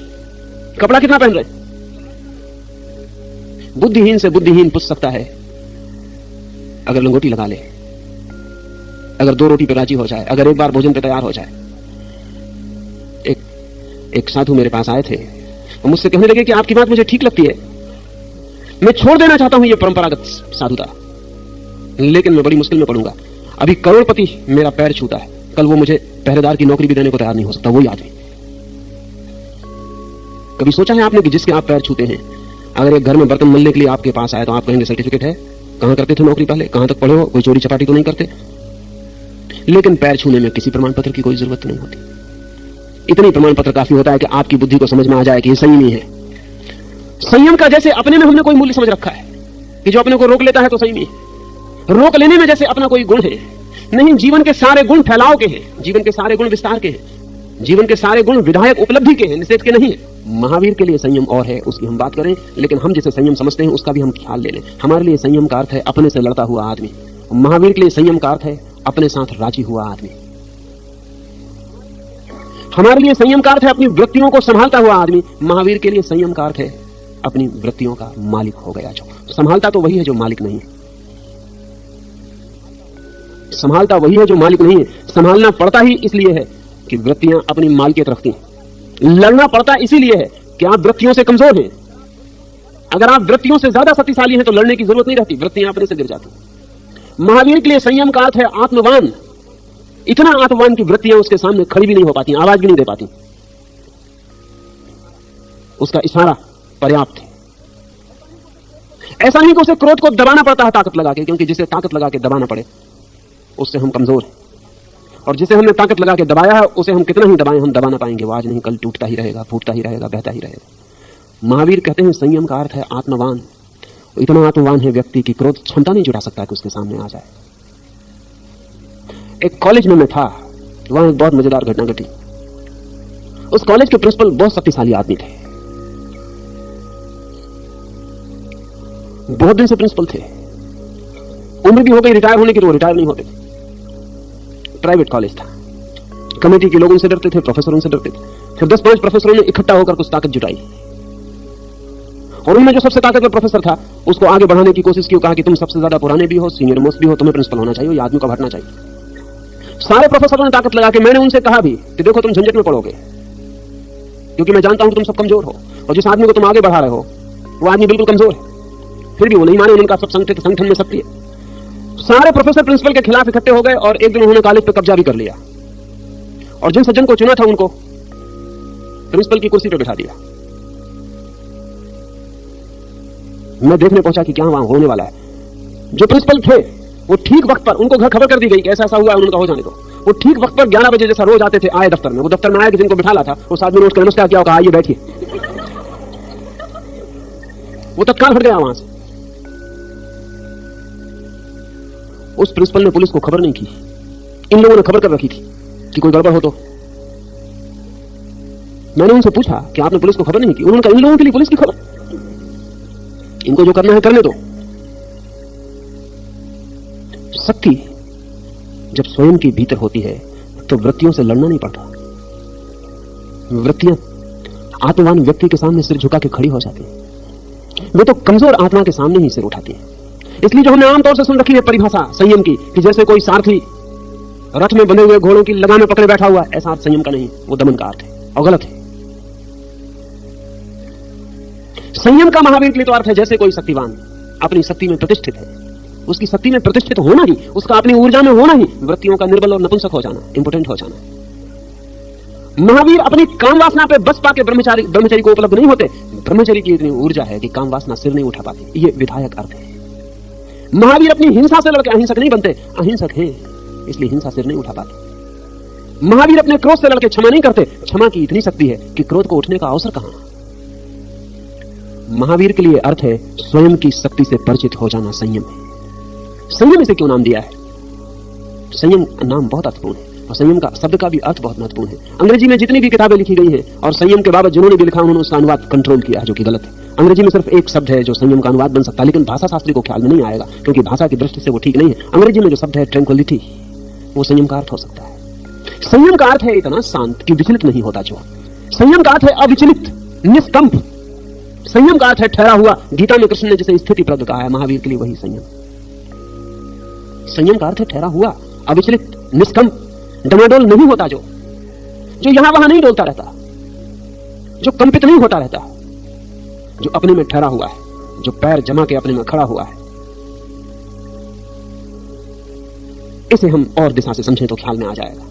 कपड़ा कितना पहन रहे। बुद्धिहीन से बुद्धिहीन पूछ सकता है अगर लंगोटी लगा ले, अगर 2 रोटी पे राजी हो जाए, अगर एक बार भोजन पे तैयार हो जाए। एक साधु मेरे पास आए थे और मुझसे कहने लगे कि आपकी बात मुझे ठीक लगती है, मैं छोड़ देना चाहता हूं ये परंपरागत साधुता, लेकिन मैं बड़ी मुश्किल में पड़ूंगा। अभी करोड़पति मेरा पैर छूता है, कल वो मुझे पहरेदार की नौकरी भी देने को तैयार नहीं हो सकता। वही आदमी, कभी सोचा है आपने कि जिसके आप पैर छूते हैं, अगर एक घर में बर्तन मलने के लिए आपके पास आए तो आप कहेंगे सर्टिफिकेट है, कहां करते थे नौकरी पहले, कहां तक पढ़े हो, कोई चोरी चपाटी तो नहीं करते। लेकिन पैर छूने में किसी प्रमाण पत्र की कोई जरूरत नहीं होती। इतनी प्रमाण पत्र काफी होता है कि आपकी बुद्धि को समझ में आ जाए कि ये संयमी है। संयम का जैसे अपने में हमने कोई मूल्य समझ रखा है कि जो अपने को रोक लेता है तो संयमी है। रोक लेने में जैसे अपना कोई गुण है, नहीं, जीवन के सारे गुण फैलाव के हैं, जीवन के सारे गुण विस्तार के हैं, जीवन के सारे गुण विधायक उपलब्धि के हैं, निषेध के नहीं है। महावीर के लिए संयम और है, उसकी हम बात करें, लेकिन हम जिसे संयम समझते हैं उसका भी हम ख्याल ले लें। हमारे लिए संयम का अर्थ है अपने से लड़ता हुआ आदमी, महावीर के लिए संयम का अर्थ है अपने साथ राजी हुआ आदमी। हमारे लिए संयम का अर्थ है अपनी वृत्तियों को संभालता हुआ आदमी, महावीर के लिए संयम का अर्थ है अपनी वृत्तियों का मालिक हो गया। जो संभालता तो वही है जो मालिक नहीं है, संभालता वही है जो मालिक नहीं है। संभालना पड़ता ही इसलिए है कि वृत्तियां अपनी मालिकियत रखती हैं। लड़ना पड़ता इसीलिए है कि आप वृत्तियों से कमजोर हैं। अगर आप वृत्तियों से ज्यादा शक्तिशाली हैं तो लड़ने की जरूरत नहीं रहती, वृत्तियां अपने से गिर जाती। महावीर के लिए संयम का अर्थ है आत्मवान, इतना आत्मवान की वृत्तियां उसके सामने खड़ी भी नहीं हो पाती, आवाज भी नहीं दे पाती। उसका इशारा पर्याप्त है। ऐसा नहीं कि उसे क्रोध को दबाना पड़ता है ताकत लगा के, क्योंकि जिसे ताकत लगा के दबाना पड़े उससे हम कमजोर हैं, और जिसे हमने ताकत लगा के दबाया है उसे हम कितना ही दबाएं हम दबा ना पाएंगे। वो आज नहीं कल टूटता ही रहेगा, फूटता ही रहेगा, बहता ही रहेगा। महावीर कहते हैं संयम का अर्थ है आत्मवान। इतना आत्मवान है व्यक्ति की क्रोध क्षमता नहीं जुटा सकता कि उसके सामने आ जाए। एक कॉलेज में मैं था, वहां एक बहुत मजेदार घटना घटी। उस कॉलेज के प्रिंसिपल बहुत शक्तिशाली आदमी थे, बहुत दिन से प्रिंसिपल थे, उम्र भी हो गई रिटायर होने की, तो वो रिटायर नहीं होते थे। प्राइवेट कॉलेज था, कमेटी के लोग उनसे डरते थे, प्रोफेसर उनसे डरते थे। फिर 10-5 प्रोफेसरों ने इकट्ठा होकर कुछ ताकत जुटाई, और उनमें जो सबसे ताकतवर प्रोफेसर था उसको आगे बढ़ाने की कोशिश की। कहा कि तुम सबसे ज्यादा पुराने भी हो, सीनियर मोस्ट भी हो, तुम्हें प्रिंसिपल होना चाहिए, ये आदमी को हटना चाहिए। सारे प्रोफेसरों ने ताकत लगा के, मैंने उनसे कहा भी कि देखो तुम झंझट में पड़ोगे, क्योंकि मैं जानता हूं कि तुम सब कमजोर हो, और जिस आदमी को तुम आगे बढ़ा रहे हो वो आदमी बिल्कुल कमजोर है। फिर भी वो नहीं माने, उनका सब संगठन में शक्ति है। सारे प्रोफेसर प्रिंसिपल के खिलाफ इकट्ठे हो गए, और एक दिन उन्होंने कॉलेज पे कब्जा भी कर लिया, और जिन सज्जन को चुना था उनको प्रिंसिपल की कुर्सी पे बिठा दिया। मैं देखने पहुंचा कि क्या वहां होने वाला है। जो प्रिंसिपल थे वो ठीक वक्त पर, उनको घर खबर कर दी गई कि ऐसा ऐसा हुआ है, उन्होंने कहा हो जाने दो। वो ठीक वक्त पर 11 बजे जैसा रोज आते थे, आए दफ्तर में। वो दफ्तर में आए कि जिनको बिठाला था उस आदमी ने उसका नमस्कार किया, कहा आइए बैठिए। वो तत्काल हट गया वहां से। उस प्रिंसिपल ने पुलिस को खबर नहीं की, इन लोगों ने खबर कर रखी थी कि कोई गड़बड़ हो तो। मैंने उनसे पूछा कि आपने पुलिस को खबर नहीं की? उन्होंने कहा इन लोगों के लिए पुलिस की खबर, इनको जो करना है करने दो। शक्ति जब स्वयं के भीतर होती है तो वृत्तियों से लड़ना नहीं पड़ता। वृत्तियां आत्मवान व्यक्ति के सामने सिर झुका के खड़ी हो जाती हैं, वे तो कमजोर आत्मा के सामने ही सिर उठाती हैं। इसलिए जो हमने आमतौर से सुन रखी है परिभाषा संयम की, कि जैसे कोई सारथी रथ में बंधे हुए घोड़ों की लगाम में पकड़े बैठा हुआ, ऐसा अर्थ संयम का नहीं, वो दमन का अर्थ है और गलत है। संयम का महावीर के लिए तो अर्थ है जैसे कोई शक्तिवान अपनी शक्ति में प्रतिष्ठित है, उसकी शक्ति में प्रतिष्ठित होना ही, उसका अपनी ऊर्जा में होना ही वृत्तियों का निर्बल और नपुंसक हो जाना, इंपोर्टेंट हो जाना। महावीर अपनी काम वासना पे बस पाके ब्रह्मचारी को उपलब्ध नहीं होते। ब्रह्मचारी की इतनी ऊर्जा है कि काम वासना सिर नहीं उठा पाती, ये विधायक अर्थ है। महावीर अपनी हिंसा से लड़के अहिंसक नहीं बनते, अहिंसक हैं इसलिए हिंसा सिर नहीं उठा पाते। महावीर अपने क्रोध से लड़के क्षमा नहीं करते, क्षमा की इतनी शक्ति है कि क्रोध को उठने का अवसर कहां। महावीर के लिए अर्थ है स्वयं की शक्ति से परिचित हो जाना संयम है। संयम इसे क्यों नाम दिया है? संयम नाम बहुत अर्थपूर्ण है, और संयम का शब्द का भी अर्थ बहुत महत्वपूर्ण है। अंग्रेजी में जितनी भी किताबें लिखी गई हैं और संयम के बाबत जिन्होंने भी लिखा उन्होंने उसका अनुवाद कंट्रोल किया है, जो कि गलत है। अंग्रेजी में सिर्फ एक शब्द है जो संयम का अनुवाद बन सकता है, लेकिन भाषा शास्त्री को ख्याल में नहीं आएगा, क्योंकि भाषा की दृष्टि से वो ठीक नहीं है। अंग्रेजी में जो शब्द है ट्रैंक्विलिटी, वो संयम का अर्थ हो सकता है। संयम का अर्थ है इतना शांत कि विचलित नहीं होता जो। संयम का अर्थ है अविचलित, निष्कंप। संयम का अर्थ है ठहरा हुआ। गीता में कृष्ण ने जिसे स्थिति प्रद कहा है, महावीर के लिए वही संयम। संयम का अर्थ है ठहरा हुआ, अविचलित, निष्कंप, डमाडोल नहीं होता जो यहां वहां नहीं डोलता रहता, जो कंपित नहीं होता रहता, जो अपने में ठहरा हुआ है, जो पैर जमा के अपने में खड़ा हुआ है। इसे हम और दिशा से समझें तो ख्याल में आ जाएगा।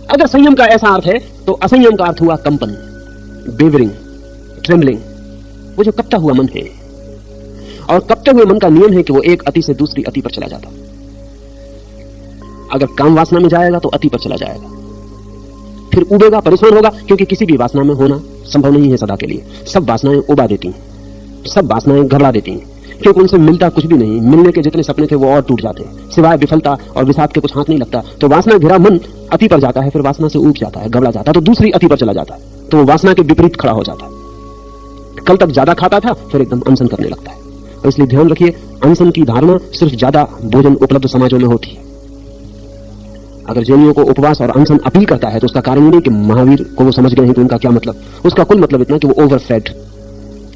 अगर संयम का ऐसा अर्थ है तो असंयम का अर्थ हुआ कंपन, बेवरिंग, ट्रेम्बलिंग, वो जो कपता हुआ मन है। और कपते हुए मन का नियम है कि वो एक अति से दूसरी अति पर चला जाता। अगर काम वासना में जाएगा तो अति पर चला जाएगा, फिर उबेगा, परेशान होगा, क्योंकि किसी भी वासना में होना संभव नहीं है सदा के लिए। सब वासनाएं उबा देती हैं, सब वासनाएं घबरा देती हैं, क्योंकि उनसे मिलता कुछ भी नहीं। मिलने के जितने सपने थे वो और टूट जाते हैं, सिवाय विफलता और विषाद के कुछ हाथ नहीं लगता। तो वासना घिरा मन अति पर जाता है, फिर वासना से ऊब जाता है, घबरा जाता है, तो दूसरी अति पर चला जाता है, तो वो वासना के विपरीत खड़ा हो जाता है। कल तक ज्यादा खाता था, फिर एकदम अनशन करने लगता है। और इसलिए ध्यान रखिए, अनशन की धारणा सिर्फ ज्यादा भोजन उपलब्ध समाजों में होती है। अगर जैनियों को उपवास और अनशन अपील करता है तो उसका कारण नहीं कि महावीर को वो समझ गए हैं कि उनका क्या मतलब। उसका कुल मतलब इतना कि वो ओवरफेड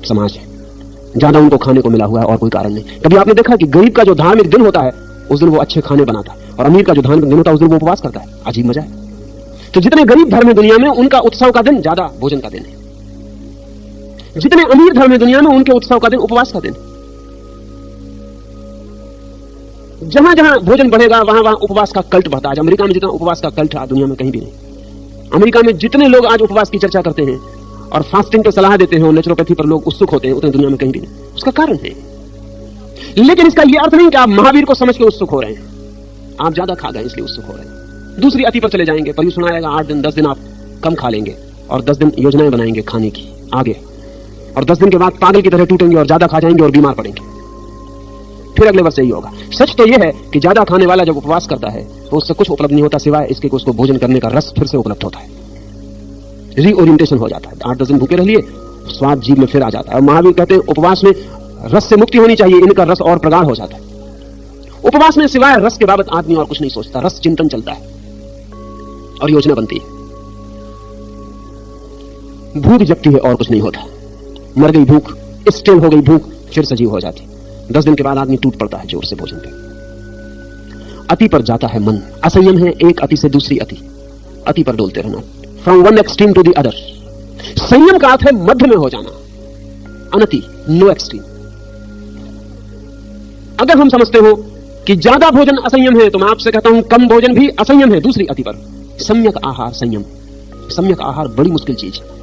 समाज है, ज्यादा उनको खाने को मिला हुआ है और कोई कारण नहीं। कभी आपने देखा कि गरीब का जो धार्मिक दिन होता है उस दिन वो अच्छे खाने बनाता है, और अमीर का जो धार्मिक दिन होता है उस दिन वो उपवास करता है। अजीब मजा है। तो जितने गरीब धर्म है दुनिया में उनका उत्सव का दिन ज्यादा भोजन का दिन है, जितने अमीर धर्म है दुनिया में उनके उत्सव का दिन उपवास का दिन। जहां जहां भोजन बढ़ेगा वहां वहां उपवास का कल्ट बढ़ता है। अमेरिका में जितना उपवास का कल्ट है दुनिया में कहीं भी नहीं। अमेरिका में जितने लोग आज उपवास की चर्चा करते हैं और फास्टिंग की सलाह देते हैं और नेचुरोपैथी पर लोग उत्सुक होते हैं, उतने दुनिया में कहीं भी नहीं। उसका कारण है, लेकिन इसका यह अर्थ नहीं कि आप महावीर को समझ के उत्सुक हो रहे हैं। आप ज्यादा खा गए इसलिए उत्सुक हो रहे हैं। दूसरी अति पर चले जाएंगे, पर सुना जाएगा 8 दिन 10 दिन आप कम खा लेंगे और 10 दिन योजनाएं बनाएंगे खाने की आगे, और 10 दिन के बाद पागल की तरह टूटेंगे और ज्यादा खा जाएंगे और बीमार पड़ेंगे। फिर अगले वर्ष यही होगा। सच तो यह है कि ज्यादा खाने वाला जब उपवास करता है तो उससे कुछ उपलब्ध नहीं होता सिवाय इसके कि उसको भोजन करने का रस फिर से उपलब्ध होता है, रीओरिएंटेशन हो जाता है। 8-10 दिन भूखे रह लिए, स्वाद जीभ में फिर आ जाता है। महावीर कहते हैं उपवास में रस से मुक्ति होनी चाहिए, इनका रस और प्रगाढ़ हो जाता है। उपवास में सिवाय रस के बाबत आदमी और कुछ नहीं सोचता, रस चिंतन चलता है और योजना बनती है। भूख जगती है और कुछ नहीं होता। मर गई भूख, स्टेल हो गई भूख, फिर सजीव हो जाती। 10 दिन के बाद आदमी टूट पड़ता है जोर से भोजन पे। अति पर जाता है मन। असंयम है एक अति से दूसरी अति, अति पर डोलते रहना, from one extreme to the other. संयम का अर्थ है मध्य में हो जाना, अनति, नो एक्सट्रीम। अगर हम समझते हो कि ज्यादा भोजन असंयम है तो मैं आपसे कहता हूं कम भोजन भी असंयम है, दूसरी अति पर। सम्यक आहार संयम। सम्यक आहार बड़ी मुश्किल चीज है।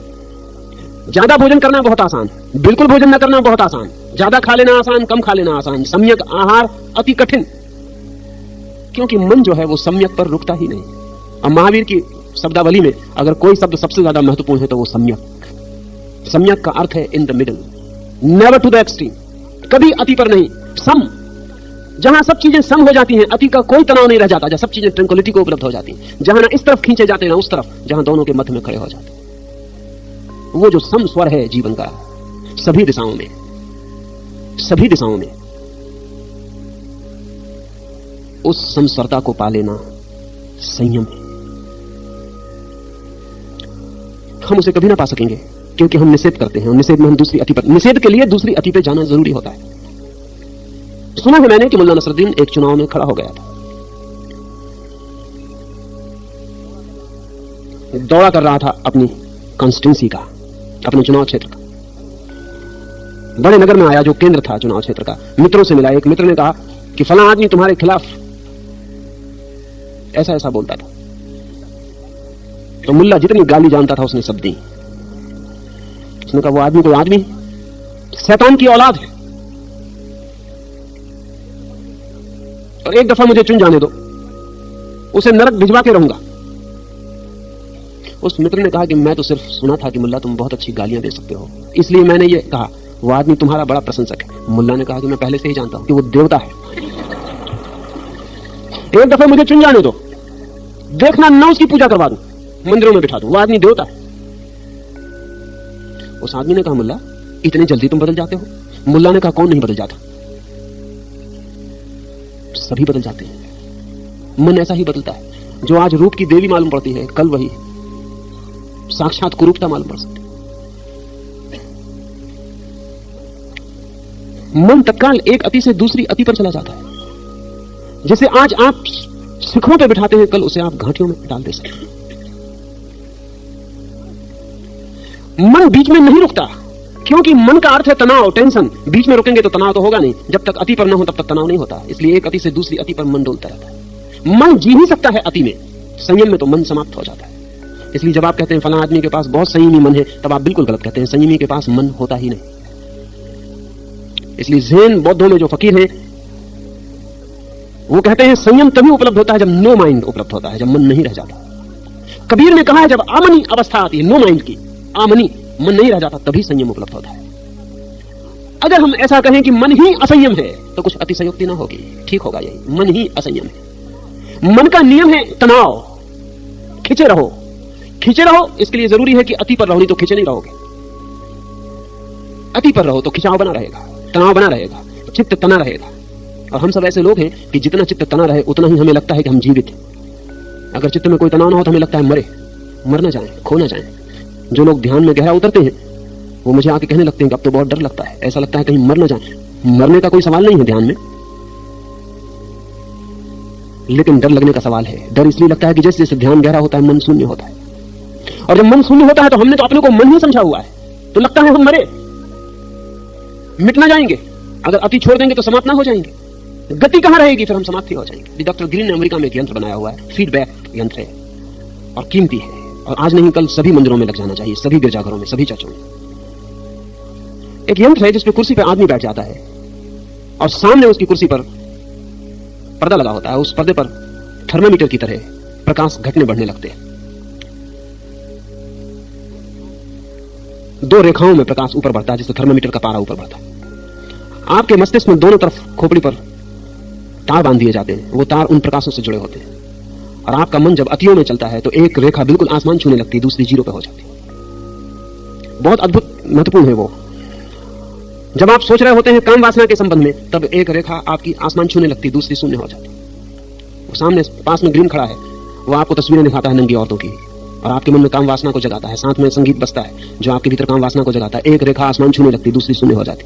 ज्यादा भोजन करना बहुत आसान, बिल्कुल भोजन न करना बहुत आसान, ज्यादा खा लेना आसान, कम खा लेना आसान। सम्यक आहार अति कठिन, क्योंकि मन जो है वो सम्यक पर रुकता ही नहीं। अब महावीर की शब्दावली में अगर कोई शब्द सबसे ज्यादा महत्वपूर्ण है तो वो सम्यक। सम्यक का अर्थ है in the middle, never to the extreme, कभी अति पर नहीं, सम। जहां सब चीजें सम हो जाती हैं, अति का कोई तनाव नहीं रह जाता, जहां सब चीजें ट्रैंक्विलिटी को उपलब्ध हो जाती हैं, जहां ना इस तरफ खींचे जाते हैं ना उस तरफ, जहां दोनों के मध्य में खड़े हो जाते हैं, वो जो सम स्वर है जीवन का, सभी दिशाओं में, सभी दिशाओं में, उस समस्वरता को पा लेना संयम है। हम उसे कभी ना पा सकेंगे क्योंकि हम निषेध करते हैं, और निषेध में हम दूसरी अति पर, निषेध के लिए दूसरी अति पे जाना जरूरी होता है। सुना है मैंने कि मुल्ला नसरुद्दीन एक चुनाव में खड़ा हो गया था, दौरा कर रहा था अपनी कॉन्स्टिट्यूंसी का, अपने चुनाव क्षेत्र का। बड़े नगर में आया जो केंद्र था चुनाव क्षेत्र का, मित्रों से मिला। एक मित्र ने कहा कि फलां आदमी तुम्हारे खिलाफ ऐसा ऐसा बोलता था। तो मुल्ला जितनी गाली जानता था उसने सब दी। उसने कहा वो आदमी कोई आदमी, शैतान की औलाद है, और एक दफा मुझे चुन जाने दो, उसे नरक भिजवा के रहूंगा। उस मित्र ने कहा कि मैं तो सिर्फ सुना था कि मुल्ला तुम बहुत अच्छी गालियां दे सकते हो, इसलिए मैंने ये कहा। वो आदमी तुम्हारा बड़ा प्रशंसक है। मुल्ला ने कहा कि मैं पहले से ही जानता हूं कि वो देवता है। एक दफा मुझे चुन जाने दो, देखना ना उसकी पूजा करवा दूं, मंदिरों में बिठा दूं, वो आदमी देवता है। उस आदमी ने कहा मुल्ला इतनी जल्दी तुम बदल जाते हो? मुल्ला ने कहा कौन नहीं बदल जाता, सभी बदल जाते हैं। मन ऐसा ही बदलता है। जो आज रूप की देवी मालूम पड़ती है कल वही साक्षात कुरूपता मालूम पड़ सकती है। मन तत्काल एक अति से दूसरी अति पर चला जाता है। जैसे आज आप शिखरों पे बिठाते हैं, कल उसे आप घाटियों में डाल दे सकते हैं। मन बीच में नहीं रुकता, क्योंकि मन का अर्थ है तनाव, टेंशन। बीच में रुकेंगे तो तनाव तो होगा नहीं। जब तक अति पर न हो तब तक तनाव नहीं होता। इसलिए एक अति से दूसरी अति पर मन डोलता रहता है। मन जी ही सकता है अति में, संयम में तो मन समाप्त हो जाता है। इसलिए जब आप कहते हैं फलां आदमी के पास बहुत संयमी मन है, तब आप बिल्कुल गलत कहते हैं। संयमी के पास मन होता ही नहीं। इसलिए जैन बौद्धों में जो फकीर हैं वो कहते हैं संयम तभी उपलब्ध होता है जब नो माइंड उपलब्ध होता है, जब मन नहीं रह जाता। कबीर ने कहा है जब आमनी अवस्था आती है, नो माइंड की, आमनी, मन नहीं रह जाता, तभी संयम उपलब्ध होता है। अगर हम ऐसा कहें कि मन ही असंयम है तो कुछ अतिशयोक्ति ना होगी, ठीक होगा यही, मन ही असंयम है। मन का नियम है तनाव, खिंचे रहो, खिंचे रहो। इसके लिए जरूरी है कि अति पर रहो, नहीं तो खिंचे नहीं रहोगे। अति पर रहो तो खिंचाव बना रहेगा, तनाव बना रहेगा, चित्त तना रहेगा। और हम सब ऐसे लोग हैं कि जितना चित्त तना रहे उतना ही हमें लगता है कि हम जीवित हैं। अगर चित्त में कोई तनाव ना हो तो हमें लगता है मर ना जाए, खो ना जाए। जो लोग ध्यान में गहरा उतरते हैं वो मुझे आके कहने लगते हैं कि अब तो बहुत डर लगता है, ऐसा लगता है कहीं मर ना जाए। मरने का कोई सवाल नहीं है ध्यान में, लेकिन डर लगने का सवाल है। डर इसलिए लगता है कि जैसे जैसे ध्यान गहरा होता है मन शून्य होता है, और जब मन शून्य होता है तो हमने तो अपने को मन ही समझा हुआ है, तो लगता है हम मरे, मिट ना जाएंगे। अगर अति छोड़ देंगे तो समाप्त ना हो जाएंगे। गति कहां रहेगी? फिर हम समाप्ति हो जाएंगे। डॉक्टर ग्रीन ने अमेरिका में एक यंत्र बनाया हुआ है, फीडबैक यंत्र है और कीमती है, और आज नहीं कल सभी मंदिरों में लग जाना चाहिए, सभी गिरजाघरों में, सभी चर्चों में। एक यंत्र है जिसपे कुर्सी पे आदमी बैठ जाता है और सामने उसकी कुर्सी पर पर्दा लगा होता है। उस पर्दे पर थर्मामीटर की तरह प्रकाश घटने बढ़ने लगते हैं। दो रेखाओं में प्रकाश ऊपर बढ़ता है, जिससे थर्मामीटर का पारा ऊपर बढ़ता है। आपके मस्तिष्क में दोनों तरफ खोपड़ी पर तार बांध दिए जाते हैं, वो तार उन प्रकाशों से जुड़े होते हैं, और आपका मन जब अतियों में चलता है तो एक रेखा बिल्कुल आसमान छूने लगती है, दूसरी जीरो पे हो जाती है। बहुत अद्भुत महत्वपूर्ण है वो। जब आप सोच रहे होते हैं काम वासना के संबंध में, तब एक रेखा आपकी आसमान छूने लगती, दूसरी शून्य हो जाती। वो सामने पास में ग्रीन खड़ा है, वो आपको तस्वीरें दिखाता है नंगी औरतों की, और आपके मन में काम वासना को जगाता है। साथ में संगीत बजता है जो आपके भीतर काम वासना को जगाता है। एक रेखा आसमान छूने लगती, दूसरी शून्य हो जाती।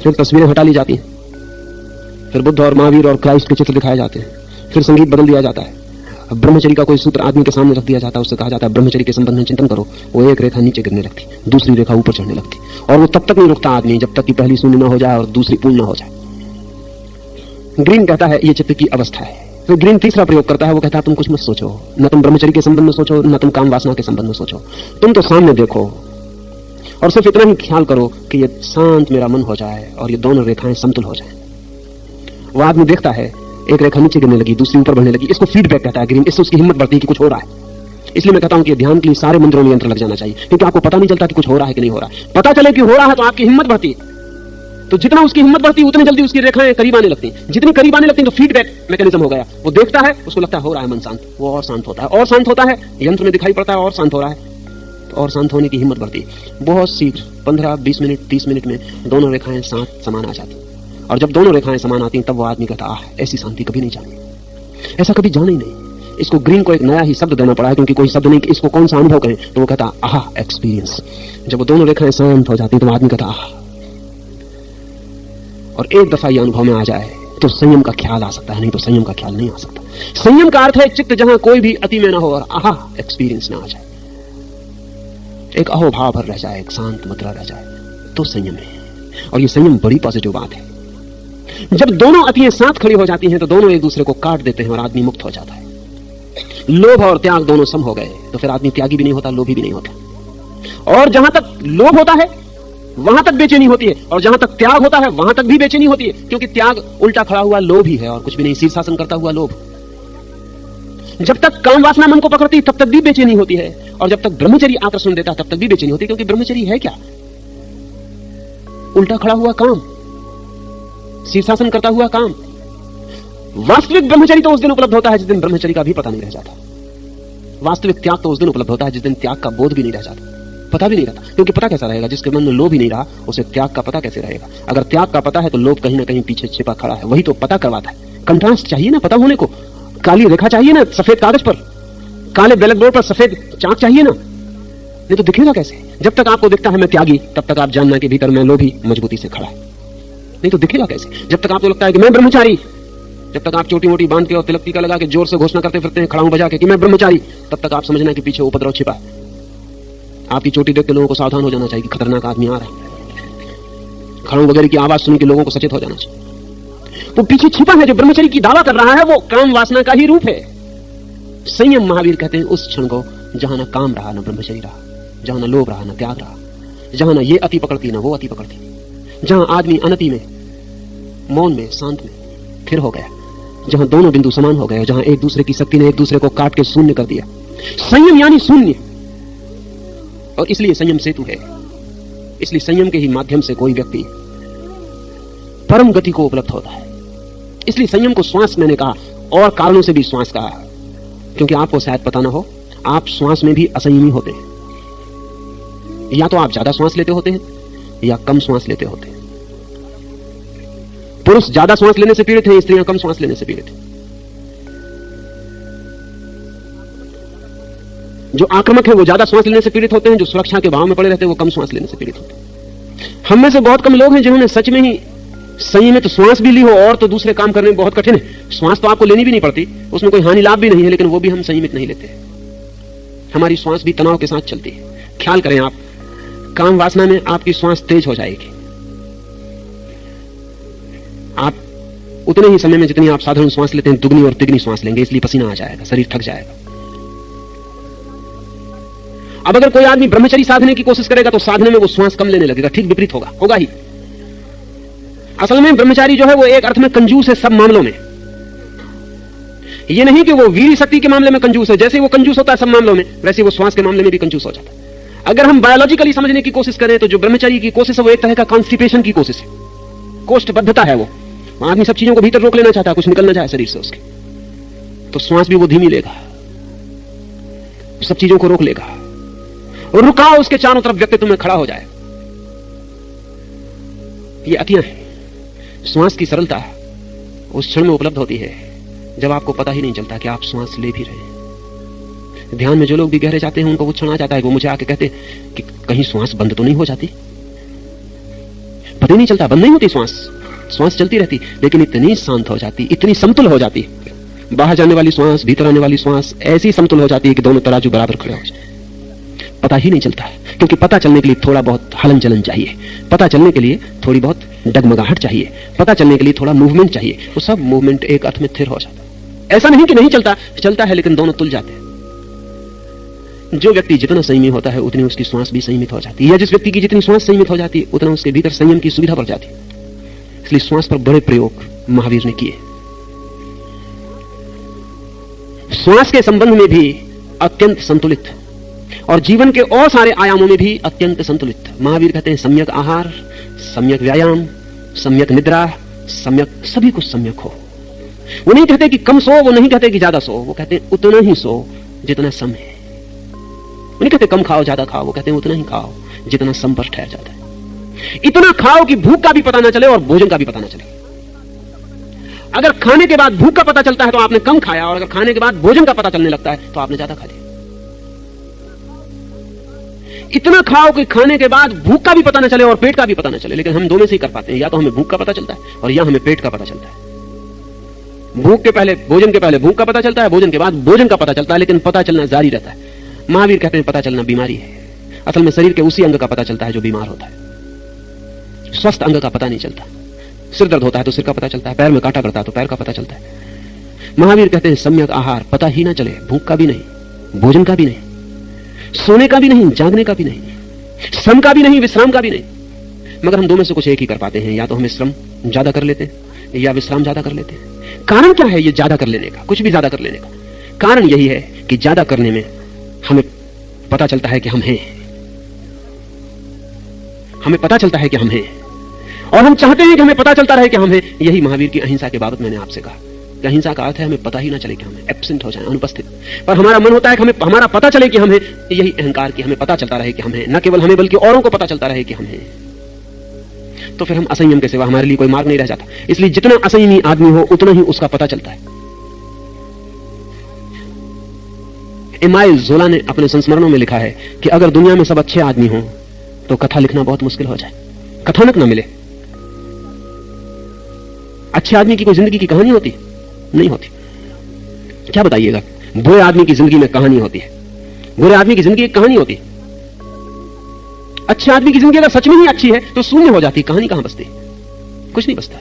फिर तस्वीरें हटा ली जाती हैं, फिर बुद्ध और महावीर और क्राइस्ट के चित्र दिखाए जाते हैं, फिर संगीत बदल दिया जाता है। ब्रह्मचर्य का कोई सूत्र आदमी के सामने रख दिया जाता है, उससे कहा जाता है ब्रह्मचर्य के संबंध में चिंतन करो। वो एक रेखा नीचे गिरने लगती, दूसरी रेखा ऊपर चढ़ने लगती, और वो तब तक नहीं रुकता आदमी जब तक कि पहली शून्य न हो जाए और दूसरी पूर्ण न हो जाए। ग्रीन कहता है ये चित्त की अवस्था है। फिर ग्रीन तीसरा प्रयोग करता है, वो कहता है तुम कुछ मत सोचो, न तुम ब्रह्मचर्य के संबंध में सोचो, न तुम काम वासना के संबंध में सोचो, तुम तो सामने देखो और सिर्फ इतना ही ख्याल करो कि ये शांत मेरा मन हो जाए और ये दोनों रेखाएं समतुल हो जाएं। वो आदमी देखता है एक रेखा नीचे गिरने लगी, दूसरी ऊपर बढ़ने लगी। इसको फीडबैक कहता है ग्रीन। इससे उसकी हिम्मत बढ़ती है कि कुछ हो रहा है। इसलिए मैं कहता हूं कि ध्यान के लिए सारे मंदिरों में यंत्र लग जाना चाहिए, क्योंकि आपको पता नहीं चलता कि कुछ हो रहा है कि नहीं हो रहा है। पता चले कि हो रहा है तो आपकी हिम्मत बढ़ती है, तो जितना उसकी हिम्मत बढ़ती है उतनी जल्दी उसकी रेखाएं करीब आने लगती हैं। जितनी करीब आने लगती हैं तो फीडबैक मैकेनिज्म हो गया। वो देखता है, उसको लगता है हो रहा है मन शांत, वो और शांत होता है, और शांत होता है, यंत्र में दिखाई पड़ता है और शांत हो रहा है, तो और शांत होने की हिम्मत बढ़ती है। बहुत शीघ्र 15-20 मिनट 30 मिनट में दोनों रेखाएं साथ समान आ जाती, और जब दोनों रेखाएं समान आती तब वो आदमी कहता ऐसी शांति कभी नहीं जानी, ऐसा कभी जाना ही नहीं। इसको ग्रीन को एक नया ही शब्द देना पड़ा है, क्योंकि कोई शब्द नहीं कि इसको कौन सा अनुभव करें, तो वो कहता आहा एक्सपीरियंस। जब वो दोनों रेखाएं शांत हो जाती तो आदमी कहता आहा। और एक दफा ये अनुभव में आ जाए तो संयम का ख्याल आ सकता है, नहीं तो संयम का ख्याल नहीं आ सकता। संयम का अर्थ है चित्त जहां कोई भी अति में ना हो और आहा एक्सपीरियंस ना आ जाए, एक अहोभाव भर रह जाए, एक शांत मुद्रा रह जाए, तो संयम है। और ये संयम बड़ी पॉजिटिव बात है। जब दोनों अतियां साथ खड़ी हो जाती हैं तो दोनों एक दूसरे को काट देते हैं और आदमी मुक्त हो जाता है। लोभ और त्याग दोनों सम हो गए तो फिर आदमी त्यागी भी नहीं होता, लोभी भी नहीं होता। और जहां तक लोभ होता है वहां तक बेचैनी होती है, और जहां तक त्याग होता है वहां तक भी बेचैनी होती है, क्योंकि त्याग उल्टा खड़ा हुआ लोभ ही है और कुछ भी नहीं, शीर्षासन करता हुआ लोभ। जब तक काम वासना मन को पकड़ती तब तक भी बेचैनी होती है, और जब तक ब्रह्मचर्य आकर्षण देता तब तक भी बेचैनी होती है, क्योंकि ब्रह्मचर्य है क्या? उल्टा खड़ा हुआ काम, शीर्षासन करता हुआ काम। वास्तविक ब्रह्मचर्य तो उस दिन उपलब्ध होता है जिस दिन ब्रह्मचर्य का भी पता नहीं रह जाता। वास्तविक त्याग तो उस दिन उपलब्ध होता है जिस दिन त्याग का बोध भी नहीं रह जाता, पता भी नहीं रहता। क्योंकि पता कैसा रहेगा? जिसके मन में लोभ ही नहीं रहा उसे त्याग का पता कैसे रहेगा? अगर त्याग का पता है तो लोभ कहीं ना कहीं पीछे छिपा खड़ा है, वही तो पता करवाता है। कंट्रास्ट चाहिए ना पता होने को, काली रेखा चाहिए ना सफेद कागज पर, काले ब्लैक बोर्ड पर सफेद चाक चाहिए ना, नहीं तो दिखेगा कैसे? जब तक आपको दिखता है मैं त्यागी, तब तक आप जानना कि भीतर मैं लोभी मजबूती से खड़ा है, नहीं तो दिखेगा कैसे? जब तक आपको लगता है कि मैं ब्रह्मचारी, जब तक आप चोटी मोटी बांध के और तिलक टीका लगा के जोर से घोषणा करते फिरते हैं खड़ाऊं बजा के कि मैं ब्रह्मचारी, तब तक आप समझना कि पीछे उपद्रव छिपा है। आपकी चोटी देख के लोगों को सावधान हो जाना चाहिए कि खतरनाक आदमी आ रहा है। खड़ाऊं वगैरह की आवाज सुन के लोगों को सचेत हो जाना चाहिए। वो पीछे छिपा है जो ब्रह्मचर्य की दावा कर रहा है, वो काम वासना का ही रूप है। संयम महावीर कहते हैं उस क्षण को जहां न काम रहा, न ब्रह्मचर्य रहा, जहां न लोभ रहा, न त्याग रहा, जहां न ये अति पकड़ती न वो अति पकड़ती, जहां आदमी अनति में, मौन में, शांत में फिर हो गया, जहां दोनों बिंदु समान हो गए, जहां एक दूसरे की शक्ति ने एक दूसरे को काट के शून्य कर दिया। संयम यानी शून्य, और इसलिए संयम सेतु है। इसलिए संयम के ही माध्यम से कोई व्यक्ति परम गति को उपलब्ध होता है। इसलिए संयम को श्वास मैंने कहा, और कारणों से भी श्वास कहा, क्योंकि आपको शायद पता ना हो, आप श्वास में भी असंयमी होते हैं। या तो आप ज्यादा श्वास लेते होते हैं या कम श्वास लेते होते हैं। पुरुष ज्यादा श्वास लेने से पीड़ित हैं, स्त्रियां कम श्वास लेने से पीड़ित हैं। जो आक्रामक है वो ज्यादा श्वास लेने से पीड़ित होते हैं, जो सुरक्षा के भाव में पड़े रहते हैं वो कम श्वास लेने से पीड़ित होते हैं। हम में से बहुत कम लोग हैं जिन्होंने सच में ही संयमित श्वास भी ली हो, और तो दूसरे काम करने में बहुत कठिन है। श्वास तो आपको लेनी भी नहीं पड़ती, उसमें कोई हानि लाभ भी नहीं है, लेकिन वो भी हम संयमित नहीं लेते। हमारी श्वास भी तनाव के साथ चलती है। ख्याल करें आप, काम वासना में आपकी श्वास तेज हो जाएगी, आप उतने ही समय में जितनी आप साधारण श्वास लेते हैं दुगनी और तिगनी श्वास लेंगे, इसलिए पसीना आ जाएगा, शरीर थक जाएगा। अब अगर कोई आदमी ब्रह्मचर्य साधने की कोशिश करेगा तो साधने में वो श्वास कम लेने लगेगा, ठीक विपरीत होगा ही। असल में ब्रह्मचारी जो है वो एक अर्थ में कंजूस है सब मामलों में। ये नहीं कि वो वीर शक्ति के मामले में कंजूस है, जैसे वो कंजूस होता है सब मामलों में वैसे वो श्वास के मामले में भी कंजूस हो जाता है। अगर हम बायोलॉजिकली समझने की कोशिश करें तो जो ब्रह्मचर्य की कोशिश है वो एक तरह का कॉन्स्टिपेशन की कोशिश है, कोष्ठबद्धता है। वो आदमी सब चीजों को भीतर रोक लेना चाहता है, कुछ निकलना चाहे शरीर से उसके, तो श्वास भी वो धीमी लेगा, सब चीजों को रोक लेगा और रुका उसके चारों तरफ व्यक्तित्व में खड़ा हो जाए। ये अतियां हैं। श्वास की सरलता उस क्षण में उपलब्ध होती है जब आपको पता ही नहीं चलता कि आप श्वास ले भी रहे हैं। ध्यान में जो लोग भी गहरे जाते हैं उनको वो क्षण आ जाता है, वो मुझे आके कहते कि कहीं श्वास बंद तो नहीं हो जाती। पता ही नहीं चलता, बंद नहीं होती श्वास चलती रहती, लेकिन इतनी शांत हो जाती, इतनी समतुल हो जाती, बाहर जाने वाली श्वास भीतर आने वाली श्वास ऐसी समतुल हो जाती है कि दोनों तराजू बराबर खड़े हो जाए। पता ही नहीं चलता, क्योंकि पता चलने के लिए थोड़ा बहुत हलन चलन चाहिए, पता चलने के लिए थोड़ी बहुत डगमगाहट चाहिए, पता चलने के लिए थोड़ा मूवमेंट चाहिए। वो सब मूवमेंट एक अर्थ में स्थिर हो जाता है। ऐसा नहीं कि नहीं चलता, चलता है, लेकिन दोनों तुल जाते हैं। जो व्यक्ति जितना संयमी होता है उतनी उसकी श्वास भी संयमित हो जाती है, या जिस व्यक्ति की जितनी श्वास संयमित हो जाती है उतना उसके भीतर संयम की सुविधा बढ़ जाती है। इसलिए श्वास पर बड़े प्रयोग महावीर ने किए। श्वास के संबंध में भी अत्यंत संतुलित और जीवन के और सारे आयामों में भी अत्यंत संतुलित। महावीर कहते हैं सम्यक आहार, सम्यक व्यायाम, सम्यक निद्रा, सम्यक, सभी कुछ सम्यक हो। वो नहीं कहते कि कम सो, वो नहीं कहते कि ज्यादा सो, वो कहते हैं उतना ही सो जितना सम है। वो नहीं कहते कम खाओ ज्यादा खाओ, वो कहते हैं उतना ही खाओ जितना सम पर ठहर जाता है। इतना खाओ कि भूख का भी पता ना चले और भोजन का भी पता ना चले। अगर खाने के बाद भूख का पता चलता है तो आपने कम खाया, और अगर खाने के बाद भोजन का पता चलने लगता है तो आपने ज्यादा खा लिया। इतना खाओ कि खाने के बाद भूख का भी पता न चले और पेट का भी पता न चले, लेकिन हम दोनों से ही कर पाते हैं। या तो हमें भूख का पता चलता है और या हमें पेट का पता चलता है। भूख के पहले, भोजन के पहले भूख का पता चलता है, भोजन के बाद भोजन का पता चलता है, लेकिन पता चलना जारी रहता है। महावीर कहते हैं पता चलना बीमारी है। असल में शरीर के उसी अंग का पता चलता है जो बीमार होता है। स्वस्थ अंग का पता नहीं चलता। सिर दर्द होता है तो सिर का पता चलता है, पैर में कांटा करता है तो पैर का पता चलता है। महावीर कहते हैं सम्यक आहार, पता ही ना चले, भूख का भी नहीं, भोजन का भी नहीं, सोने का भी नहीं, जागने का भी नहीं, श्रम का भी नहीं, विश्राम का भी नहीं। मगर हम दो में से कुछ एक ही कर पाते हैं, या तो हमें श्रम ज्यादा कर लेते हैं या विश्राम ज्यादा कर लेते हैं। कारण क्या है ये ज्यादा कर लेने का, कुछ भी ज्यादा कर लेने का? कारण यही है कि ज्यादा करने में हमें पता चलता है कि हम हैं, हमें पता चलता है कि हम हैं, और हम चाहते हैं कि हमें पता चलता रहे कि हम हैं। यही महावीर की अहिंसा के बाबत मैंने आपसे कहा। अहिंसा का अर्थ है हमें पता ही ना चले कि हम हैं, एब्सेंट हो जाए, अनुपस्थित। पर हमारा मन होता है कि हमें हमारा पता चले कि हम हैं। यही अहंकार की, हमें पता चलता रहे कि हम हैं, न केवल हमें बल्कि औरों को पता चलता रहे कि हम हैं। तो फिर हम असंयम के सिवा हमारे लिए कोई मार्ग नहीं रह जाता। इसलिए जितना असंयमी आदमी हो उतना ही उसका पता चलता है। इमाइल जोला ने अपने संस्मरणों में लिखा है कि अगर दुनिया में सब अच्छे आदमी हो तो कथा लिखना बहुत मुश्किल हो जाए, कथानक ना मिले। अच्छे आदमी की कोई जिंदगी की कहानी होती नहीं होती। क्या बताइएगा, बुरे आदमी की जिंदगी में कहानी होती है, बुरे आदमी की जिंदगी एक कहानी होती है। अच्छे आदमी की जिंदगी अगर सच में ही अच्छी है तो शून्य हो जाती, कहानी कहां बचती, कुछ नहीं बचता।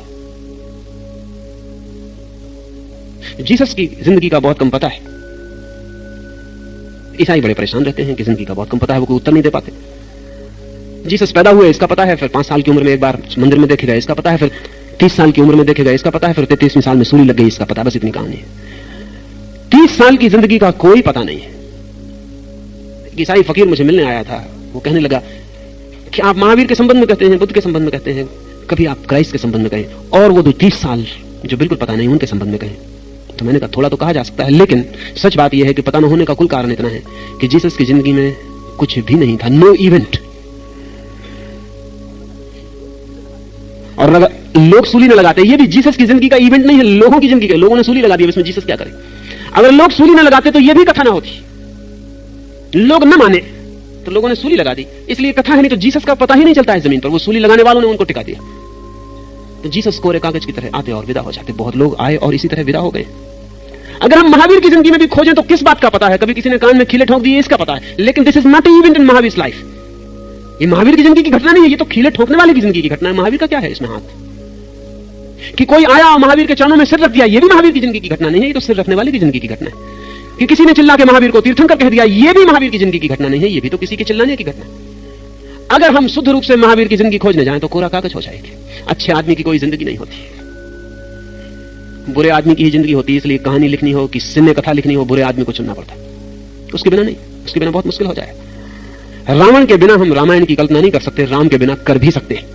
जीसस की जिंदगी का बहुत कम पता है। ईसाई बड़े परेशान रहते हैं कि जिंदगी का बहुत कम पता है, वो कोई उत्तर नहीं दे पाते। जीसस पैदा हुए इसका पता है, फिर 5 साल की उम्र में एक बार मंदिर में देखे गए इसका पता है, फिर 30 साल की उम्र में देखे गए इसका पता है, फिर 33वें साल में सूली लग गई इसका पता। बस इतनी कहानी है। 30 साल की जिंदगी का कोई पता नहीं है। ईसाई फकीर मुझे मिलने आया था, वो कहने लगा कि आप महावीर के संबंध में कहते हैं, बुद्ध के संबंध में कहते हैं, कभी आप क्राइस्ट के संबंध में कहें, और वो 30 साल जो बिल्कुल पता नहीं उनके संबंध में कहें। तो मैंने कहा थोड़ा तो कहा जा सकता है, लेकिन सच बात यह है कि पता न होने का कुल कारण इतना है कि जीसस की जिंदगी में कुछ भी नहीं था, नो इवेंट। और लोग सूली न लगाते, ये भी जीसस की जिंदगी का इवेंट नहीं है, लोगों की जिंदगी का। लोगों ने सूली लगा दी, इसमें जीसस क्या करे? अगर लोग सूली न लगाते तो ये भी कथा ना होती। लोग न माने तो लोगों ने सूली लगा दी, इसलिए कथा है। नहीं तो जीसस का पता ही नहीं चलता है जमीन पर, वो सूली लगाने वालों ने उनको टिका दिया। तो जीसस कोरे कागज की तरह आते और विदा हो जाते। बहुत लोग आए और इसी तरह विदा हो गए। अगर हम महावीर की जिंदगी में भी खोजें तो किस बात का पता है? कभी किसी ने कान में खीले ठोक दिए इसका पता है, लेकिन this is not an event in Mahavir life. ये महावीर की जिंदगी की घटना नहीं है, ये तो खीले ठोकने वाले की जिंदगी की घटना है। महावीर का क्या है इसमें हाथ? कि कोई आया और महावीर के चरणों में सिर रख दिया, ये भी महावीर की जिंदगी की घटना नहीं है, ये तो सिर रखने वाले की जिंदगी की घटना है। कि किसी ने चिल्ला के महावीर को तीर्थंकर कह दिया, ये भी महावीर की जिंदगी की घटना नहीं है, ये भी तो किसी के चिल्लाने की घटना है। अगर हम शुद्ध रूप से महावीर की जिंदगी खोजने जाएं तो कोरा कागज हो जाएगी। अच्छे आदमी की कोई जिंदगी नहीं होती, बुरे आदमी की ही जिंदगी होती है। इसलिए कहानी लिखनी हो कि सिने कथा लिखनी हो, बुरे आदमी को चुनना पड़ता है, उसके बिना नहीं, उसके बिना बहुत मुश्किल हो जाए। रावण के बिना हम रामायण की कल्पना नहीं कर सकते, राम के बिना कर भी सकते हैं।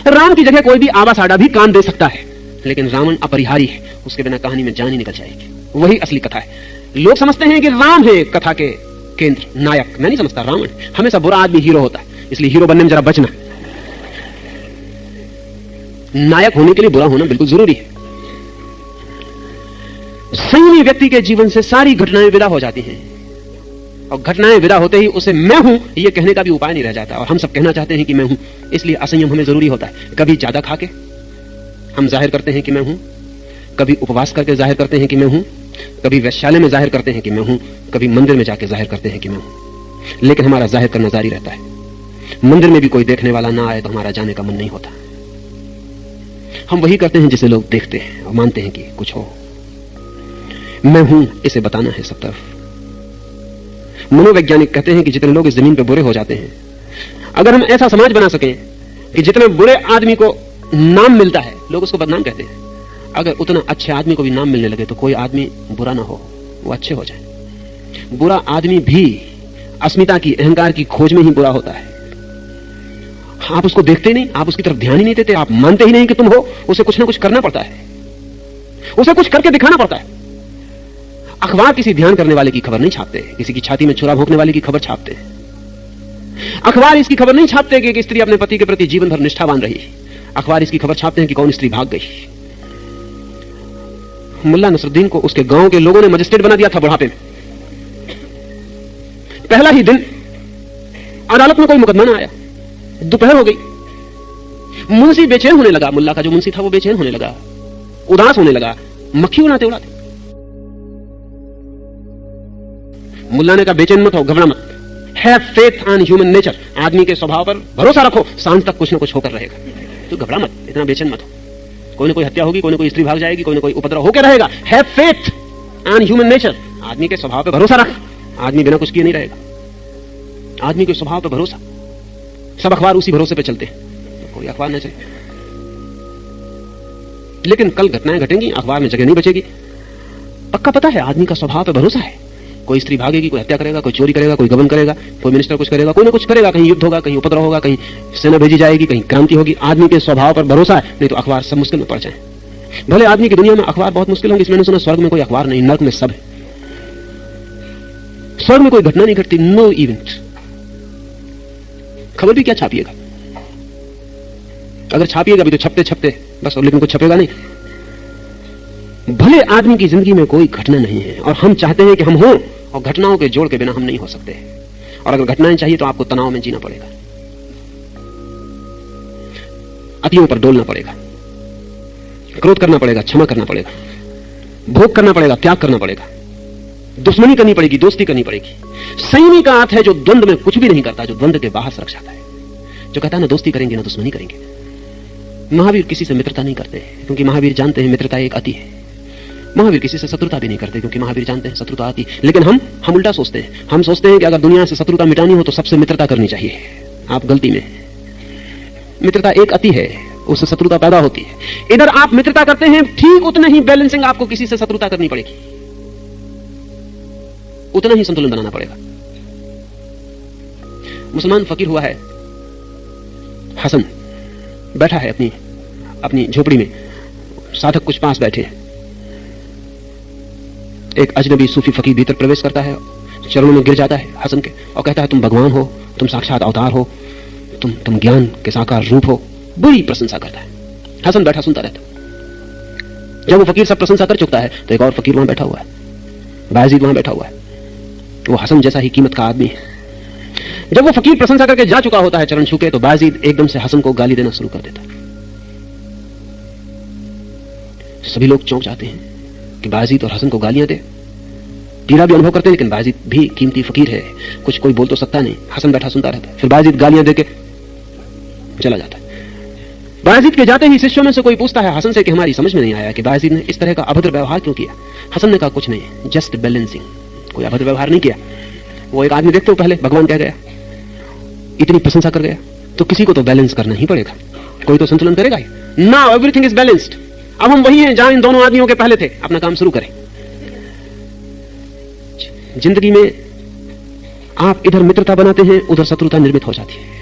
राम की जगह कोई भी आवा साडा भी काम दे सकता है, लेकिन रावण अपरिहार्य है, उसके बिना कहानी में जान ही निकल जाएगी। वही असली कथा है। लोग समझते हैं कि राम है कथा के केंद्र, नायक। मैं नहीं समझता, रावण हमेशा बुरा आदमी हीरो होता है, इसलिए हीरो बनने में जरा बचना। नायक होने के लिए बुरा होना बिल्कुल जरूरी है। संयमी व्यक्ति के जीवन से सारी घटनाएं विदा हो जाती हैं, और घटनाएं विदा होते ही उसे मैं हूं यह कहने का भी उपाय नहीं रह जाता। और हम सब कहना चाहते हैं कि मैं हूं, इसलिए असंयम हमें जरूरी होता है। कभी ज्यादा खाके हम जाहिर करते हैं कि मैं हूं, कभी उपवास करके जाहिर करते हैं कि मैं हूं, कभी वैश्यालय में जाहिर करते हैं कि मैं हूं, कभी मंदिर में जाके जाहिर करते हैं कि मैं हूं। लेकिन हमारा जाहिर करना जारी रहता है। मंदिर में भी कोई देखने वाला ना आए तो हमारा जाने का मन नहीं होता। हम वही करते हैं जिसे लोग देखते हैं और मानते हैं कि कुछ हो। मैं हूं इसे बताना है सब तरफ। मनोवैज्ञानिक कहते हैं कि जितने लोग इस जमीन पर बुरे हो जाते हैं, अगर हम ऐसा समाज बना सकें कि जितने बुरे आदमी को नाम मिलता है लोग उसको बदनाम कहते हैं, अगर उतना अच्छे आदमी को भी नाम मिलने लगे तो कोई आदमी बुरा ना हो, वो अच्छे हो जाए। बुरा आदमी भी अस्मिता की, अहंकार की खोज में ही बुरा होता है। आप उसको देखते नहीं, आप उसकी तरफ ध्यान ही नहीं देते, आप मानते ही नहीं कि तुम हो। उसे कुछ ना कुछ करना पड़ता है, उसे कुछ करके दिखाना पड़ता है। अखबार किसी ध्यान करने वाले की खबर नहीं छापते, किसी की छाती में छुरा भोंकने वाले की खबर छापते हैं। अखबार इसकी खबर नहीं छापते कि एक स्त्री अपने पति के प्रति जीवन भर निष्ठावान रही। अखबार इसकी खबर छापते हैं कि कौन स्त्री भाग गई। मुल्ला नसरुद्दीन को उसके गांव के लोगों ने मजिस्ट्रेट बना दिया था बुढ़ापे में। पहला ही दिन अदालत में कोई मुकदमा ना आया, दोपहर हो गई, मुंशी बेचैन होने लगा। मुल्ला का जो मुंशी था वो बेचैन होने लगा, उदास होने लगा, मक्खी उड़ाते उड़ाते। मुल्ला ने कहा बेचैन मत हो, घबरा मत, have faith on human nature, आदमी के स्वभाव पर भरोसा रखो, सांझ तक कुछ ना कुछ होकर रहेगा। तो घबरा मत, इतना बेचैन मत हो, कोई ना कोई हत्या होगी, कोई ना कोई स्त्री भाग जाएगी, कोई ना कोई उपद्रव होकर रहेगा। Have faith on human nature, आदमी के स्वभाव पर भरोसा रख, आदमी बिना कुछ किए नहीं रहेगा। आदमी के स्वभाव पर भरोसा, सब अखबार उसी भरोसे पे चलते हैं, तो कोई अखबार न चले। लेकिन कल घटनाएं घटेंगी, अखबार में जगह नहीं बचेगी। पक्का पता है आदमी का स्वभाव पे भरोसा है, कोई स्त्री भागेगी, कोई हत्या करेगा, कोई चोरी करेगा, कोई गबन करेगा, कोई मिनिस्टर कुछ करेगा, कोई ना कुछ करेगा, कहीं युद्ध होगा, कहीं उपद्रव होगा, कहीं सेना भेजी जाएगी, कहीं क्रांति होगी। आदमी के स्वभाव पर भरोसा है, नहीं तो अखबार सब मुश्किल में पड़ जाए। भले आदमी की दुनिया में अखबार बहुत मुश्किल होंगे, इसलिए मैंने सुना स्वर्ग में कोई अखबार नहीं, नर्क में सब है। स्वर्ग में कोई घटना नहीं घटती, नो इवेंट। खबर भी क्या छापिएगा, अगर छापिएगा भी तो छपते छपते बस, लेकिन कुछ छपेगा नहीं। भले आदमी की जिंदगी में कोई घटना नहीं है, और हम चाहते हैं कि हम हों, और घटनाओं के जोड़ के बिना हम नहीं हो सकते। और अगर घटनाएं चाहिए तो आपको तनाव में जीना पड़ेगा, अतियों पर डोलना पड़ेगा, क्रोध करना पड़ेगा, क्षमा करना पड़ेगा, भोग करना पड़ेगा, त्याग करना पड़ेगा, दुश्मनी करनी पड़ेगी, दोस्ती करनी पड़ेगी। संयमी का अर्थ है जो द्वंद्व में कुछ भी नहीं करता, जो द्वंद्व के बाहर से रख जाता है, जो कहता है ना दोस्ती करेंगे ना दुश्मनी करेंगे। महावीर किसी से मित्रता नहीं करते, क्योंकि महावीर जानते हैं मित्रता एक अति है। महावीर किसी से शत्रुता भी नहीं करते, क्योंकि महावीर जानते हैं शत्रुता अति। लेकिन हम उल्टा सोचते हैं, हम सोचते हैं कि अगर दुनिया से शत्रुता मिटानी हो तो सबसे मित्रता करनी चाहिए। आप गलती में, मित्रता एक अति है, उससे शत्रुता पैदा होती है। इधर आप मित्रता करते हैं, ठीक उतना ही बैलेंसिंग आपको किसी से शत्रुता करनी पड़ेगी, उतना ही संतुलन बनाना पड़ेगा। मुसलमान फकीर हुआ है हसन, बैठा है अपनी झोपड़ी में, साधक कुछ पास बैठे हैं। एक अजनबी सूफी फकीर भीतर प्रवेश करता है, चरणों में गिर जाता है हसन के और कहता है तुम भगवान हो, तुम साक्षात अवतार हो, तुम ज्ञान के साकार रूप हो। बड़ी प्रशंसा करता है। हसन बैठा सुनता रहता। जब वो फकीर सब प्रशंसा कर चुकता है तो एक और फकीर वहां बैठा हुआ है, बायजीद वहां बैठा हुआ है। वो हसन जैसा ही कीमत का आदमी है। जब वो फकीर प्रशंसा करके जा चुका होता है चरण छू के, तो बायजीद एकदम से हसन को गाली देना शुरू कर देता है। सभी लोग चौंक जाते हैं कि बायजीद और हसन को गालियां दे। पीड़ा भी अनुभव करते हैं, लेकिन बायजीद भी कीमती फकीर है, कुछ कोई बोल तो सकता नहीं। हसन बैठा सुनता रहता है। फिर बायजीद गालियां देके चला जाता है। बायजीद के जाते ही शिष्यों में से कोई पूछता है हसन से कि हमारी समझ में नहीं आया कि बायजीद ने इस तरह का अभद्र व्यवहार क्यों किया। हसन ने कहा कुछ नहीं, जस्ट बैलेंसिंग, कोई अभद्र व्यवहार नहीं किया। वो एक आदमी देखते हो पहले भगवान कह गया, इतनी प्रशंसा कर गया, तो किसी को तो बैलेंस करना ही पड़ेगा, कोई तो संतुलन करेगा ही। Now everything is balanced. अब हम वही हैं जहां इन दोनों आदमियों के पहले थे। अपना काम शुरू करें। जिंदगी में आप इधर मित्रता बनाते हैं, उधर शत्रुता निर्मित हो जाती है।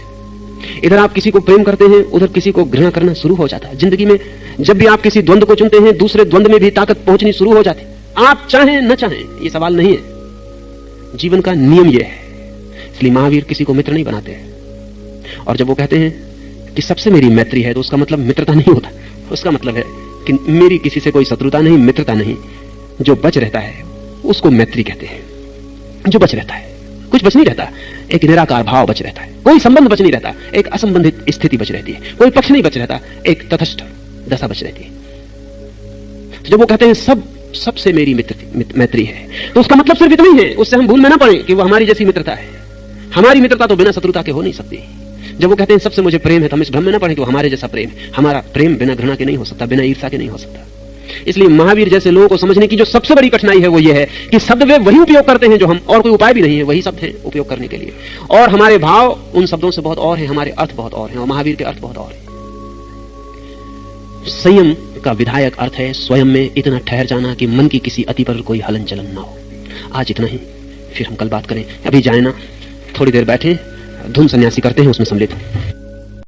इधर आप किसी को प्रेम करते हैं, उधर किसी को घृणा करना शुरू हो जाता है। जिंदगी में जब भी आप किसी द्वंद्व को चुनते हैं, दूसरे द्वंद्व में भी ताकत पहुंचनी शुरू हो जाती है। आप चाहें न चाहें, ये सवाल नहीं है, जीवन का नियम यह है। इसलिए महावीर किसी को मित्र नहीं बनाते हैं। और जब वो कहते हैं कि सबसे मेरी मैत्री है, तो उसका मतलब मित्रता नहीं होता। उसका मतलब है कि मेरी किसी से कोई शत्रुता नहीं, मित्रता नहीं। जो बच रहता है उसको मैत्री कहते हैं। जो बच रहता है, कुछ बच नहीं रहता, एक निराकार भाव बच रहता है, कोई संबंध बच नहीं रहता, एक असंबंधित स्थिति बच रहती है, कोई पक्ष नहीं बच रहता, एक तटस्थ दशा बच रहती है। तो जब वो कहते हैं सबसे मेरी मैत्री है, तो उसका मतलब सिर्फ इतना ही है। उससे हम भूल में ना पड़े कि वो हमारी जैसी मित्रता है। हमारी मित्रता तो बिना शत्रुता के हो नहीं सकती। जब वो कहते हैं सबसे मुझे प्रेम है, तो हम इस भ्रम में ना पड़े कि वो हमारे जैसा प्रेम है। हमारा प्रेम बिना घृणा के नहीं हो सकता, बिना ईर्ष्या के नहीं हो सकता। इसलिए महावीर जैसे लोगों को समझने की जो सबसे बड़ी कठिनाई है वो ये है कि शब्द वे वही उपयोग करते हैं जो हम, और कोई उपाय भी नहीं है, वही शब्द है उपयोग करने के लिए। और हमारे भाव उन शब्दों से बहुत और है, हमारे अर्थ बहुत और है, और महावीर के अर्थ बहुत और है। संयम का विधायक अर्थ है स्वयं में इतना ठहर जाना कि मन की किसी अति पर कोई हलन चलन ना हो। आज इतना ही, फिर हम कल बात करें। अभी जाए ना, थोड़ी देर बैठे, धुन सन्यासी करते हैं, उसमें सम्मिलित हो।